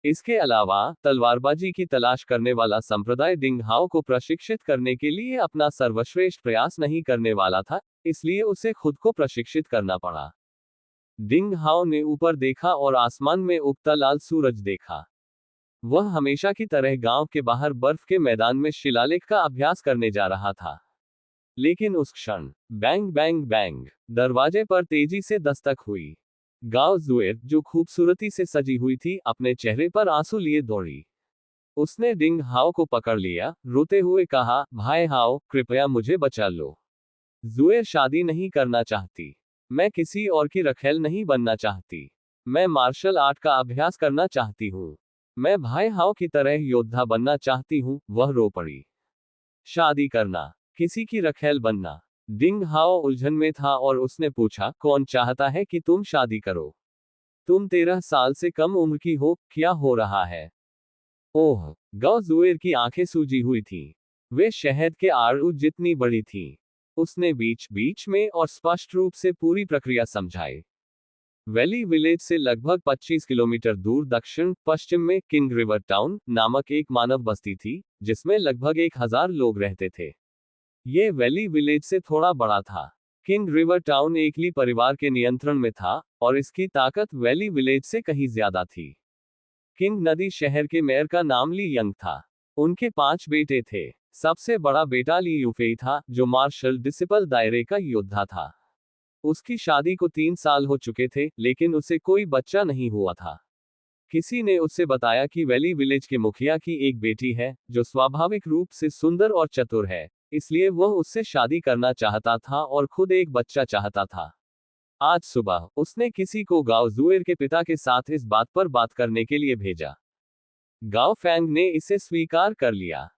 इसके अलावा तलवारबाजी की तलाश करने वाला संप्रदाय डिंग हाओ को प्रशिक्षित करने के लिए अपना सर्वश्रेष्ठ प्रयास नहीं करने वाला था, इसलिए उसे खुद को प्रशिक्षित करना पड़ा। डिंग हाओ ने ऊपर देखा और आसमान में उगता लाल सूरज देखा। वह हमेशा की तरह गांव के बाहर बर्फ के मैदान में शिलालेख का अभ्यास करने जा रहा था। लेकिन उस क्षण बैंग बैंग बैंग दरवाजे पर तेजी से दस्तक हुई। गांव जुएर, जो खूबसूरती से सजी हुई थी, अपने चेहरे पर आंसू लिए दौड़ी। उसने डिंग हाओ को पकड़ लिया, रोते हुए कहा, भाई हाओ, कृपया मुझे बचा लो। जुएर शादी नहीं करना चाहती। मैं किसी और की रखेल नहीं बनना चाहती। मैं मार्शल आर्ट का अभ्यास करना चाहती हूँ। मैं भाई हाओ की तरह योद्धा बनना चाहती हूँ। वह रो पड़ी। शादी करना, किसी की रखेल बनना। डिंग हाओ उलझन में था और उसने पूछा, कौन चाहता है कि तुम शादी करो? तुम 13 साल से कम उम्र की हो, क्या हो रहा है? ओह! गाओ जुएर की आंखें सूजी हुई थीं। वे शहद के आड़ू जितनी बड़ी थीं। उसने बीच बीच में और स्पष्ट रूप से पूरी प्रक्रिया समझाई। वैली विलेज से लगभग 25 किलोमीटर दूर दक्षिण पश्चिम में किंग रिवर टाउन नामक एक मानव बस्ती थी, जिसमें लगभग 1000 लोग रहते थे। ये वैली विलेज से थोड़ा बड़ा था। किंग रिवर टाउन एक ली परिवार के नियंत्रण में था, और इसकी ताकत वैली विलेज से कहीं ज्यादा थी। किंग नदी शहर के मेयर का नाम ली यंग था। उनके 5 बेटे थे। सबसे बड़ा बेटा ली यूफेई था, जो मार्शल डिसिपल दायरे का योद्धा था। उसकी शादी को 3 साल हो चुके थे, लेकिन उसे कोई बच्चा नहीं हुआ था। किसी ने उससे बताया कि वैली विलेज के मुखिया की एक बेटी है जो स्वाभाविक रूप से सुंदर और चतुर है, इसलिए वह उससे शादी करना चाहता था और खुद एक बच्चा चाहता था। आज सुबह उसने किसी को गाओ जुएर के पिता के साथ इस बात पर बात करने के लिए भेजा। गाओ फैंग ने इसे स्वीकार कर लिया।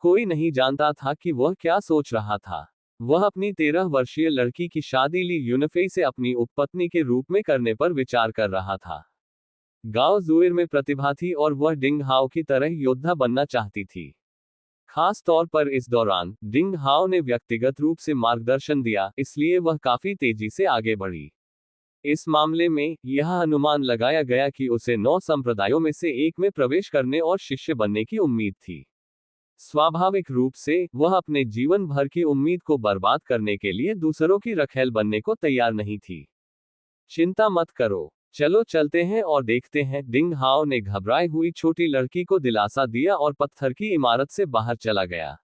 कोई नहीं जानता था कि वह क्या सोच रहा था। वह अपनी 13 वर्षीय लड़की की शादी ली यूनफेई से अपनी उपपत्नी के रूप में करने पर विचार कर रहा था। गाओ जुएर में प्रतिभा थी और वह डिंग हाओ की तरह योद्धा बनना चाहती थी। खास तौर पर इस दौरान डिंग हाओ ने व्यक्तिगत रूप से मार्गदर्शन दिया, इसलिए वह काफी तेजी से आगे बढ़ी। इस मामले में यह अनुमान लगाया गया कि उसे 9 संप्रदायों में से एक में प्रवेश करने और शिष्य बनने की उम्मीद थी। स्वाभाविक रूप से वह अपने जीवन भर की उम्मीद को बर्बाद करने के लिए दूसरों की रखैल बनने को तैयार नहीं थी। चिंता मत करो, चलो चलते हैं और देखते हैं। डिंग हाओ ने घबराई हुई छोटी लड़की को दिलासा दिया और पत्थर की इमारत से बाहर चला गया।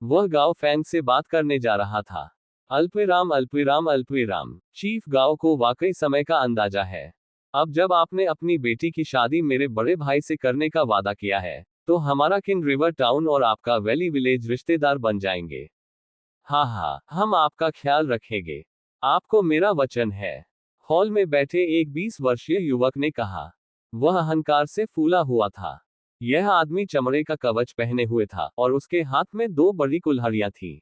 वह गाओ फैंग से बात करने जा रहा था। अल्पविराम अल्पविराम अल्पविराम। चीफ गाओ को वाकई समय का अंदाजा है। अब जब आपने अपनी बेटी की शादी मेरे बड़े भाई से करने का वादा किया है, तो हमारा किंग रिवर टाउन और आपका वैली विलेज रिश्तेदार बन जाएंगे। हाँ हाँ, हम आपका ख्याल रखेंगे। आपको मेरा वचन है। हॉल में बैठे एक 20 वर्षीय युवक ने कहा। वह अहंकार से फूला हुआ था। यह आदमी चमड़े का कवच पहने हुए था और उसके हाथ में 2 बड़ी कुल्हाड़ियां थीं।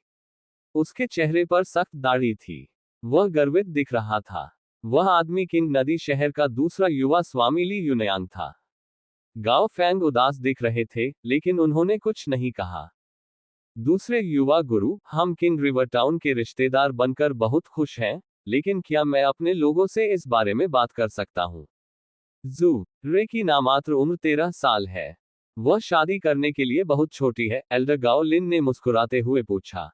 उसके चेहरे पर सख्त दाढ़ी थी। वह गर्वित दिख रहा था। वह आदमी किंग नदी शहर का दूसरा युवा स्वामी ली यूनयांग था। गाओ फैंग उदास दिख रहे थे, लेकिन उन्होंने कुछ नहीं कहा। दूसरे युवा गुरु, हम किंग रिवर टाउन के रिश्तेदार बनकर बहुत खुश हैं, लेकिन क्या मैं अपने लोगों से इस बारे में बात कर सकता हूँ? जू रे की नामात्र उम्र 13 साल है। वह शादी करने के लिए बहुत छोटी है, एल्डर गाओ लिन ने मुस्कुराते हुए पूछा।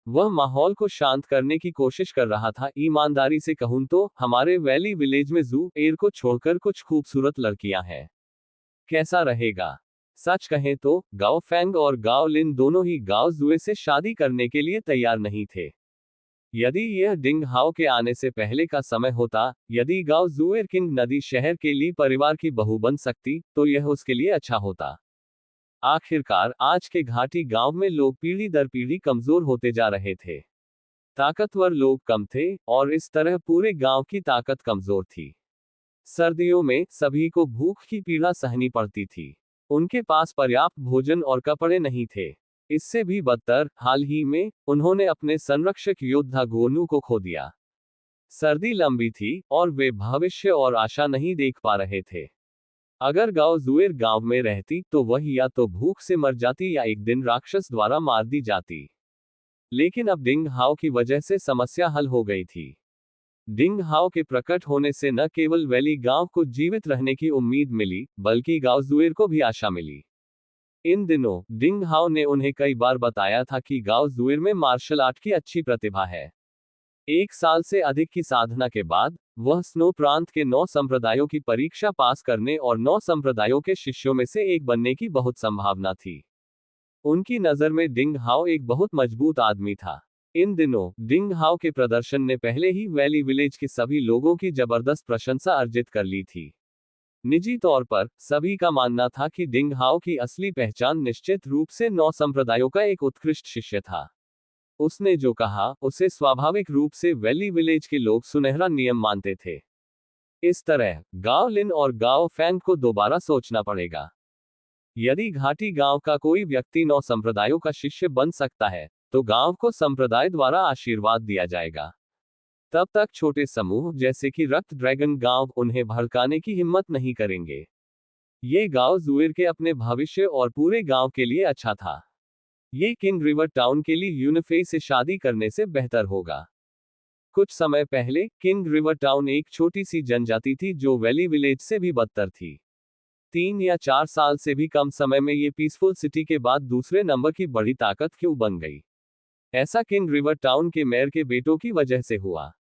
वह माहौल को शांत करने की कोशिश कर रहा था। ईमानदारी से कहूं तो हमारे वैली विलेज में जू एयर को छोड़कर कुछ खूबसूरत लड़कियां हैं। कैसा रहेगा? सच कहें तो गाओ फैंग और गाओ लिन दोनों ही गाओ जुए से शादी करने के लिए तैयार नहीं थे। यदि यह डिंग हाओ के आने से पहले का समय होता, यदि गाओ जुएर किंग नदी शहर के लिए परिवार की बहू बन सकती, तो यह उसके लिए अच्छा होता। आखिरकार आज के घाटी गांव में लोग पीढ़ी दर पीढ़ी कमजोर होते जा रहे थे। ताकतवर लोग कम थे और इस तरह पूरे गांव की ताकत कमजोर थी। सर्दियों में सभी को भूख की पीड़ा सहनी पड़ती थी। उनके पास पर्याप्त भोजन और कपड़े नहीं थे। इससे भी बदतर, हाल ही में उन्होंने अपने संरक्षक योद्धा गोनू को खो दिया। सर्दी लंबी थी और वे भविष्य और आशा नहीं देख पा रहे थे। अगर गाओ जुएर गांव में रहती तो वह या तो भूख से मर जाती या एक दिन राक्षस द्वारा मार दी जाती। लेकिन अब डिंग हाओ की वजह से समस्या हल हो गई थी। डिंग हाओ के प्रकट होने से न केवल वैली गांव को जीवित रहने की उम्मीद मिली, बल्कि गाओ जुएर को भी आशा मिली। इन दिनों डिंग हाओ ने उन्हें कई बार बताया था कि गाओ जुएर में मार्शल आर्ट की अच्छी प्रतिभा है। 1 साल से अधिक की साधना के बाद वह स्नो प्रांत के 9 संप्रदायों की परीक्षा पास करने और 9 संप्रदायों के शिष्यों में से एक बनने की बहुत संभावना थी। उनकी नजर में डिंग हाओ एक बहुत मजबूत आदमी था। इन दिनों डिंग हाओ के प्रदर्शन ने पहले ही वैली विलेज के सभी लोगों की जबरदस्त प्रशंसा अर्जित कर ली थी। निजी तौर पर सभी का मानना था कि डिंग हाओ की असली पहचान निश्चित रूप से 9 संप्रदायों का एक उत्कृष्ट शिष्य था। उसने जो कहा, उसे स्वाभाविक रूप से वैली विलेज के लोग सुनहरा नियम मानते थे। इस तरह गाओ लिन और गाओ फैंग को दोबारा सोचना पड़ेगा। यदि घाटी गांव का कोई व्यक्ति 9 संप्रदायों का शिष्य बन सकता है, तो गांव को संप्रदाय द्वारा आशीर्वाद दिया जाएगा। तब तक छोटे समूह जैसे कि रक्त ड्रैगन गांव उन्हें भड़काने की हिम्मत नहीं करेंगे। ये गांव जुएर के अपने भविष्य और पूरे गांव के लिए अच्छा था। ये किंग रिवर टाउन के लिए यूनफेई से शादी करने से बेहतर होगा। कुछ समय पहले किंग रिवर टाउन एक छोटी सी जनजाति थी जो वैली विलेज से भी बदतर थी। 3 या 4 साल से भी कम समय में ये पीसफुल सिटी के बाद दूसरे नंबर की बड़ी ताकत क्यों बन गई? ऐसा किंग रिवर टाउन के मेयर के बेटों की वजह से हुआ।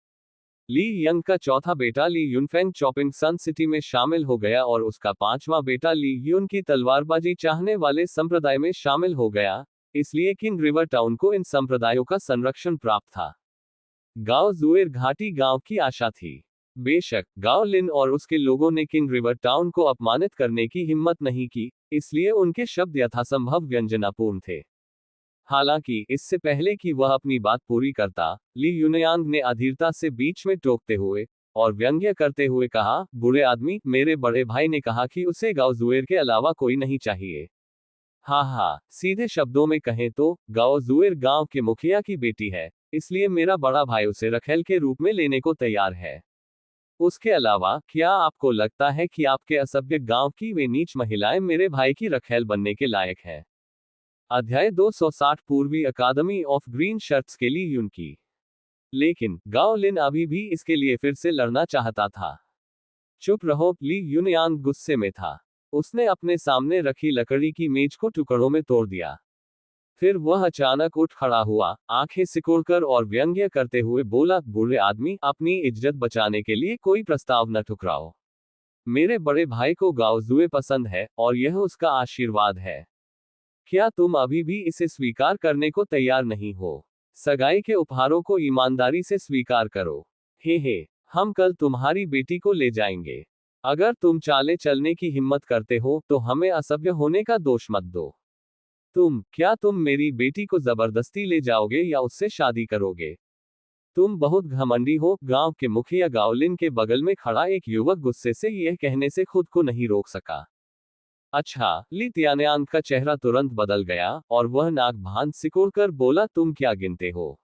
ली यंग का चौथा बेटा ली यूनफेंग चॉपिंग सन सिटी में शामिल हो गया और उसका 5वां बेटा ली यून की तलवारबाजी चाहने वाले संप्रदाय में शामिल हो गया, इसलिए किंग रिवर टाउन को इन संप्रदायों का संरक्षण प्राप्त था। गांव जुएर घाटी गांव की आशा थी। बेशक गाओ लिन और उसके लोगों ने किंग रिवर टाउन को अपमानित करने की हिम्मत नहीं की, इसलिए उनके शब्द यथासंभव व्यंजनापूर्ण थे। हालांकि इससे पहले कि वह अपनी बात पूरी करता, ली युनयांग ने अधीरता से बीच में टोकते हुए और व्यंग्य करते हुए कहा, बुरे आदमी, मेरे बड़े भाई ने कहा कि उसे गाओ जुएर के अलावा कोई नहीं चाहिए। हाँ हाँ, सीधे शब्दों में कहें तो गाओ जुएर गांव के मुखिया की बेटी है, इसलिए मेरा बड़ा भाई उसे रखेल के रूप में लेने को तैयार है। उसके अलावा क्या आपको लगता है कि आपके असभ्य गांव की वे नीच महिलाएं मेरे भाई की रखेल बनने के लायक है? अध्याय 260 पूर्वी अकादमी ऑफ ग्रीन शर्ट्स के लिए यून की। लेकिन गाओ लिन अभी भी इसके लिए फिर से लड़ना चाहता था। चुप रहो, ली युनयांग गुस्से में था। उसने अपने सामने रखी लकड़ी की मेज को टुकड़ों में तोड़ दिया। फिर वह अचानक उठ खड़ा हुआ, आंखें सिकोड़कर और व्यंग्य करते हुए बोला, बुरे आदमी, अपनी इज्जत बचाने के लिए कोई प्रस्ताव न ठुकराओ। मेरे बड़े भाई को गाओ जुए पसंद है और यह उसका आशीर्वाद है। क्या तुम अभी भी इसे स्वीकार करने को तैयार नहीं हो? सगाई के उपहारों को ईमानदारी से स्वीकार करो। हे, हम कल तुम्हारी बेटी को ले जाएंगे। अगर तुम चाले चलने की हिम्मत करते हो तो हमें असभ्य होने का दोष मत दो। क्या तुम मेरी बेटी को जबरदस्ती ले जाओगे या उससे शादी करोगे? तुम बहुत घमंडी हो। गांव के मुखिया गाओलिन के बगल में खड़ा एक युवक गुस्से से यह कहने से खुद को नहीं रोक सका। अच्छा, ली तियानयांग का चेहरा तुरंत बदल गया और वह नाक भान सिकोड़कर बोला, तुम क्या गिनते हो?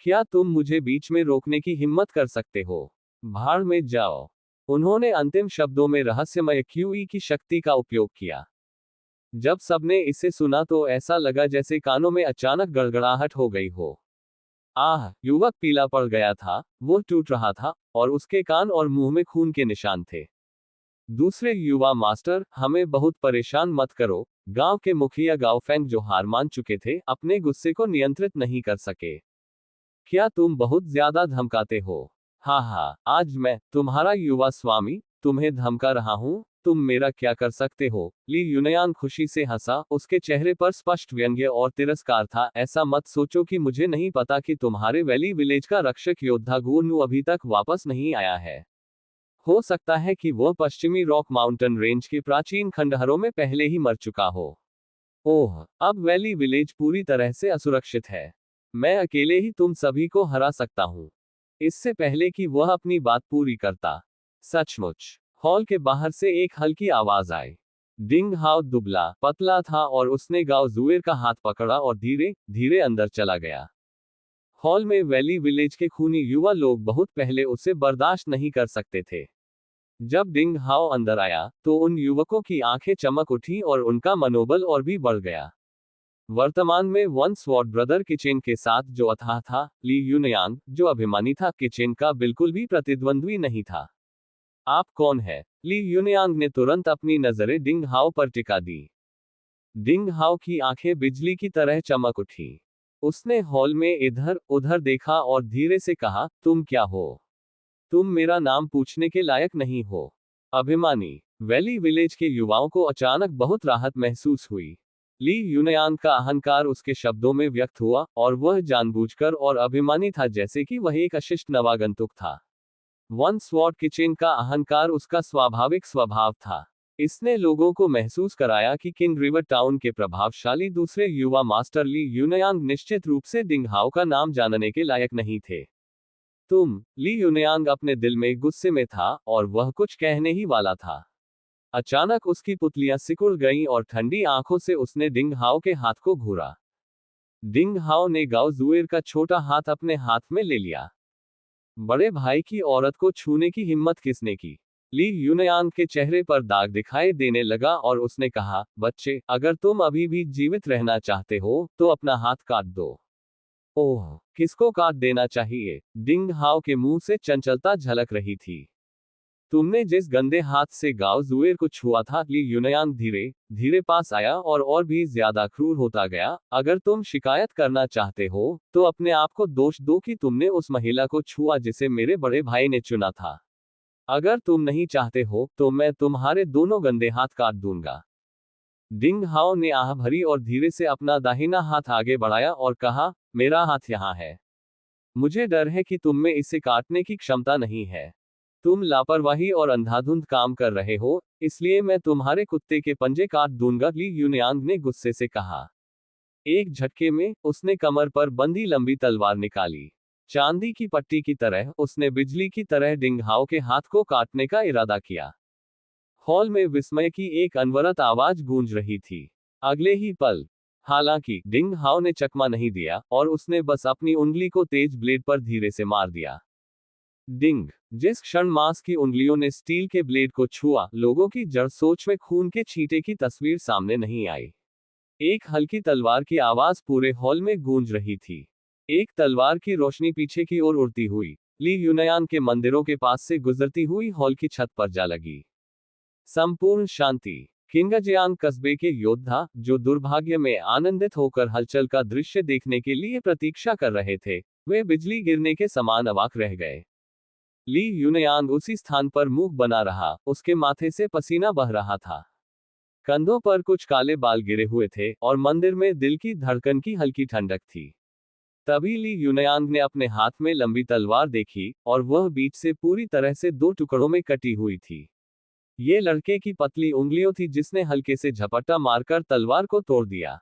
क्या तुम मुझे बीच में रोकने की हिम्मत कर सकते हो? भाड़ में जाओ। उन्होंने अंतिम शब्दों में रहस्यमय क्यूई की शक्ति का उपयोग किया। जब सबने इसे सुना तो ऐसा लगा जैसे कानों में अचानक गड़गड़ाहट हो गई हो। आह, युवक पीला पड़ गया था, वो टूट रहा था और उसके कान और मुंह में खून के निशान थे। दूसरे युवा मास्टर, हमें बहुत परेशान मत करो। गांव के मुखिया गाओ फेंग, जो हार मान चुके थे, अपने गुस्से को नियंत्रित नहीं कर सके। क्या तुम बहुत ज्यादा धमकाते हो? हाँ, आज मैं, तुम्हारा युवा स्वामी, तुम्हें धमका रहा हूँ। तुम मेरा क्या कर सकते हो? ली युनयांग खुशी से हंसा, उसके चेहरे पर स्पष्ट व्यंग्य और तिरस्कार था। ऐसा मत सोचो कि मुझे नहीं पता कि तुम्हारे वैली विलेज का रक्षक योद्धा गुरनु अभी तक वापस नहीं आया है। हो सकता है कि वह पश्चिमी रॉक माउंटेन रेंज के प्राचीन खंडहरों में पहले ही मर चुका हो। ओह, अब वैली विलेज पूरी तरह से असुरक्षित है। मैं अकेले ही तुम सभी को हरा सकता हूँ। इससे पहले कि वह अपनी बात पूरी करता, सचमुच हॉल के बाहर से एक हल्की आवाज आई। डिंग हाओ दुबला पतला था और उसने गाओ जुएर का हाथ पकड़ा और धीरे धीरे अंदर चला गया। हॉल में वैली विलेज के खूनी युवा लोग बहुत पहले उसे बर्दाश्त नहीं कर सकते थे। जब डिंग हाओ अंदर आया तो उन युवकों की आंखें चमक उठी और उनका मनोबल और भी बढ़ गया। वर्तमान में वन स्वॉर्ड ब्रदर किचेन के साथ जो अथाह था, ली युनयांग, जो अभिमानी था, किचेन का बिल्कुल भी प्रतिद्वंद्वी नहीं था। आप कौन है? ली युनयांग ने तुरंत अपनी नजरें डिंग हाओ पर टिका दी। डिंग हाओ की आंखें बिजली की तरह चमक उठी। उसने हॉल में इधर उधर देखा और धीरे से कहा, तुम क्या हो? तुम मेरा नाम पूछने के लायक नहीं हो। अभिमानी। वैली विलेज के युवाओं को अचानक बहुत राहत महसूस हुई। ली युनयांग का अहंकार उसके शब्दों में व्यक्त हुआ और वह जानबूझकर और अभिमानी था, जैसे कि वह एक अशिष्ट नवागंतुक था। वन स्वॉर्ड किचेन का अहंकार उसका स्वाभाविक स्वभाव था। इसने लोगों को महसूस कराया कि किंग रिवर टाउन के प्रभावशाली दूसरे युवा मास्टर ली युनयांग निश्चित रूप से डिंग हाओ का नाम जानने के लायक नहीं थे। ली युनयांग अपने दिल में गुस्से में था और वह कुछ कहने ही वाला था। अचानक उसकी पुतलियां सिकुड़ गईं और ठंडी आंखों से उसने डिंग हाओ के हाथ को घूरा। डिंग हाओ ने गाओ जुएर का छोटा हाथ अपने हाथ में ले लिया। बड़े भाई की औरत को छूने की हिम्मत किसने की? ली युनयांग के चेहरे पर दाग दिखाई देने लगा और उसने कहा, बच्चे, अगर तुम अभी भी जीवित रहना चाहते हो तो अपना हाथ काट दो। ओह, किसको काट देना चाहिए? डिंग हाओ के मुंह से चंचलता झलक रही थी। तुमने जिस गंदे हाथ से गाओ जुएर को छुआ था। ली युनयांग धीरे धीरे पास आया और भी ज्यादा क्रूर होता गया। अगर तुम शिकायत करना चाहते हो तो अपने आप को दोष दो कि तुमने उस महिला को छुआ जिसे मेरे बड़े भाई ने चुना था। अगर तुम नहीं चाहते हो तो मैं तुम्हारे दोनों गंदे हाथ काट दूंगा। डिंग हाओ ने आह भरी और धीरे से अपना दाहिना हाथ आगे बढ़ाया और कहा, मेरा हाथ यहाँ है। मुझे डर है कि तुम में इसे काटने की क्षमता नहीं है। तुम लापरवाही और अंधाधुंध काम कर रहे हो, इसलिए मैं तुम्हारे कुत्ते के पंजे काट दूंगा, ली यूनयांग ने गुस्से से कहा। एक झटके में उसने कमर पर बंधी लंबी तलवार निकाली। चांदी की पट्टी की तरह उसने बिजली की तरह डिंग हाओ के हाथ को काटने का इरादा किया। हॉल में विस्मय की एक अनवरत आवाज गूंज रही थी। अगले ही पल, हालांकि डिंग हाओ ने चकमा नहीं दिया और उसने बस अपनी उंगली को तेज ब्लेड पर धीरे से मार दिया। डिंग। जिस क्षण मांस की उंगलियों ने स्टील के ब्लेड को छुआ, लोगों की जड़ सोच में खून के छींटे की तस्वीर सामने नहीं आई। एक हल्की तलवार की आवाज पूरे हॉल में गूंज रही थी। एक तलवार की रोशनी पीछे की ओर उड़ती हुई ली यूनयान के मंदिरों के पास से गुजरती हुई हॉल की छत पर जा लगी। संपूर्ण शांति। किंगजियांग कस्बे के योद्धा, जो दुर्भाग्य में आनंदित होकर हलचल का दृश्य देखने के लिए प्रतीक्षा कर रहे थे, वे बिजली गिरने के समान अवाक रह गए। ली यूनयांग उसी स्थान पर मूक बना रहा, उसके माथे से पसीना बह रहा था। कंधों पर कुछ काले बाल गिरे हुए थे और मंदिर में दिल की धड़कन की हल्की ठंडक थी। तभी ली यूनयांग ने अपने हाथ में लंबी तलवार देखी और वह बीच से पूरी तरह से दो टुकड़ों में कटी हुई थी। ये लड़के की पतली उंगलियों थी जिसने हल्के से झपट्टा मारकर तलवार को तोड़ दिया।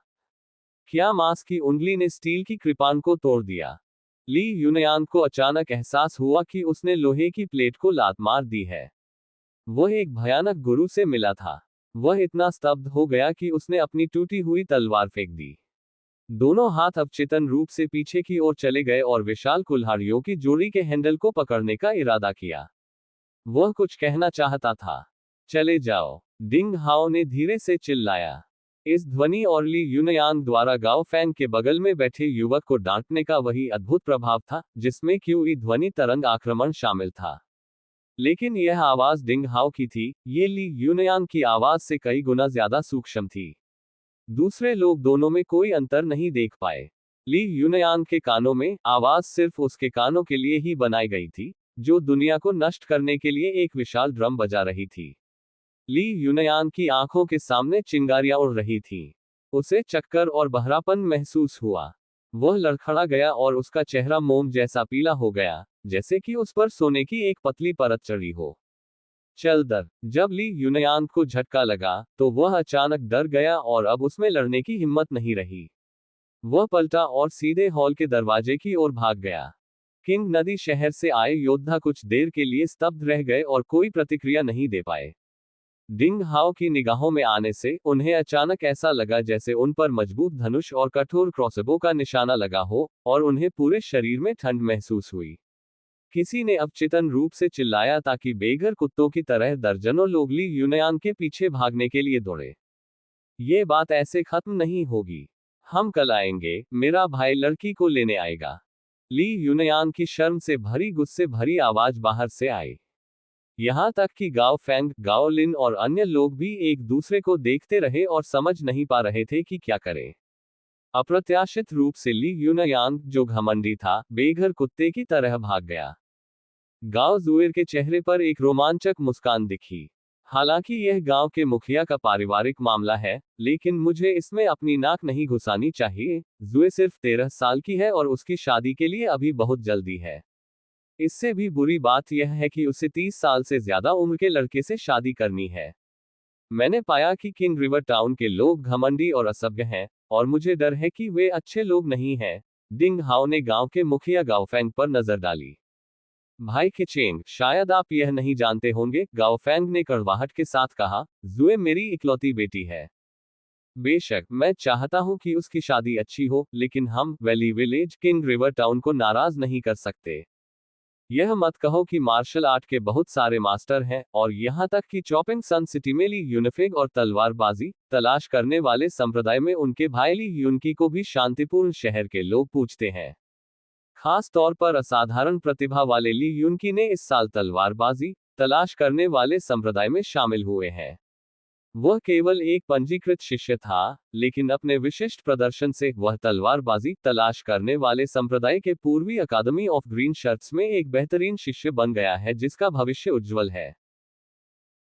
क्या मांस की उंगली ने स्टील की कृपान को तोड़ दिया? ली यूनयांग को अचानक एहसास हुआ कि उसने लोहे की प्लेट को लात मार दी है। वह एक भयानक गुरु से मिला था। वह इतना स्तब्ध हो गया कि उसने अपनी टूटी हुई तलवार फेंक दी। दोनों हाथ अवचेतन रूप से पीछे की ओर चले गए और विशाल कुल्हाड़ियों की जोड़ी के हैंडल को पकड़ने का इरादा किया। वह कुछ कहना चाहता था। चले जाओ, डिंग हाओ ने धीरे से चिल्लाया। इस ध्वनि और ली यूनयांग द्वारा गाओ फैंग के बगल में बैठे युवक को डांटने का वही अद्भुत प्रभाव था, जिसमें क्यूई ध्वनि तरंग आक्रमण शामिल था। लेकिन यह आवाज डिंग हाओ की थी, ये ली यूनयांग की आवाज से कई गुना ज्यादा सूक्ष्म थी। दूसरे लोग दोनों में कोई अंतर नहीं देख पाए। ली यूनयांग के कानों में आवाज सिर्फ उसके कानों के लिए ही बनाई गई थी, जो दुनिया को नष्ट करने के लिए एक विशाल ड्रम बजा रही थी। ली यूनयांग की आंखों के सामने चिंगारियां उड़ रही थीं। उसे चक्कर और बहरापन महसूस हुआ। वह लड़खड़ा गया और उसका चेहरा मोम जैसा पीला हो गया, जैसे कि उस पर सोने की एक पतली परत चढ़ी हो। चल दर। जब ली यूनयांग को झटका लगा, तो वह अचानक डर गया और अब उसमें लड़ने की हिम्मत नहीं रही। वह पलटा और सीधे हॉल के दरवाजे की ओर भाग गया। किंग नदी शहर से आए योद्धा कुछ देर के लिए स्तब्ध रह गए और कोई प्रतिक्रिया नहीं दे पाए। डिंग हाओ की निगाहों में आने से उन्हें अचानक ऐसा लगा जैसे उन पर मजबूत धनुष और कठोर क्रॉसबो का निशाना लगा हो, और उन्हें पूरे शरीर में ठंड महसूस हुई। किसी ने अवचेतन रूप से चिल्लाया ताकि बेघर कुत्तों की तरह दर्जनों लोग ली यूनयांग के पीछे भागने के लिए दौड़े। ये बात ऐसे खत्म नहीं होगी। हम कल आएंगे, मेरा भाई लड़की को लेने आएगा। ली यूनयांग की शर्म से भरी गुस्से भरी आवाज बाहर से आई। यहां तक कि गाओ फैंग, गाओ लिन और अन्य लोग भी एक दूसरे को देखते रहे और समझ नहीं पा रहे थे कि क्या करें। अप्रत्याशित रूप से ली यूनयांग, जो घमंडी था, बेघर कुत्ते की तरह भाग गया। गांव जुएर के चेहरे पर एक रोमांचक मुस्कान दिखी। हालांकि यह गांव के मुखिया का पारिवारिक मामला है, लेकिन मुझे इसमें अपनी नाक नहीं घुसानी चाहिए। जुए सिर्फ 13 साल की है और उसकी शादी के लिए अभी बहुत जल्दी है। इससे भी बुरी बात यह है कि उसे 30 साल से ज्यादा उम्र के लड़के से शादी करनी है। मैंने पाया कि किंग रिवर टाउन के लोग घमंडी और असभ्य हैं, और मुझे डर है कि वे अच्छे लोग नहीं हैं। डिंग हाओ ने गांव के मुखिया गाओ फैंग पर नजर डाली। भाई खिचेंग, शायद आप यह नहीं जानते होंगे, गाओ फैंग ने कड़वाहट के साथ कहा, जुए मेरी इकलौती बेटी है। बेशक मैं चाहता हूं कि उसकी शादी अच्छी हो, लेकिन हम valley village king river town को नाराज नहीं कर सकते। यह मत कहो कि मार्शल आर्ट के बहुत सारे मास्टर हैं, और यहां तक कि चॉपिंग सन सिटी में ली यूनिफिग और तलवारबाजी तलाश करने वाले संप्रदाय में उनके भाई ली यूनकी को भी शांतिपूर्ण शहर के लोग पूछते हैं। खास तौर पर असाधारण प्रतिभा वाले ली यूनकी ने इस साल तलवारबाजी तलाश करने वाले संप्रदाय में शामिल हुए हैं। वह केवल एक पंजीकृत शिष्य था, लेकिन अपने विशिष्ट प्रदर्शन से वह तलवारबाजी तलाश करने वाले संप्रदाय के पूर्वी अकादमी ऑफ ग्रीन शर्ट्स में एक बेहतरीन शिष्य बन गया है, जिसका भविष्य उज्जवल है।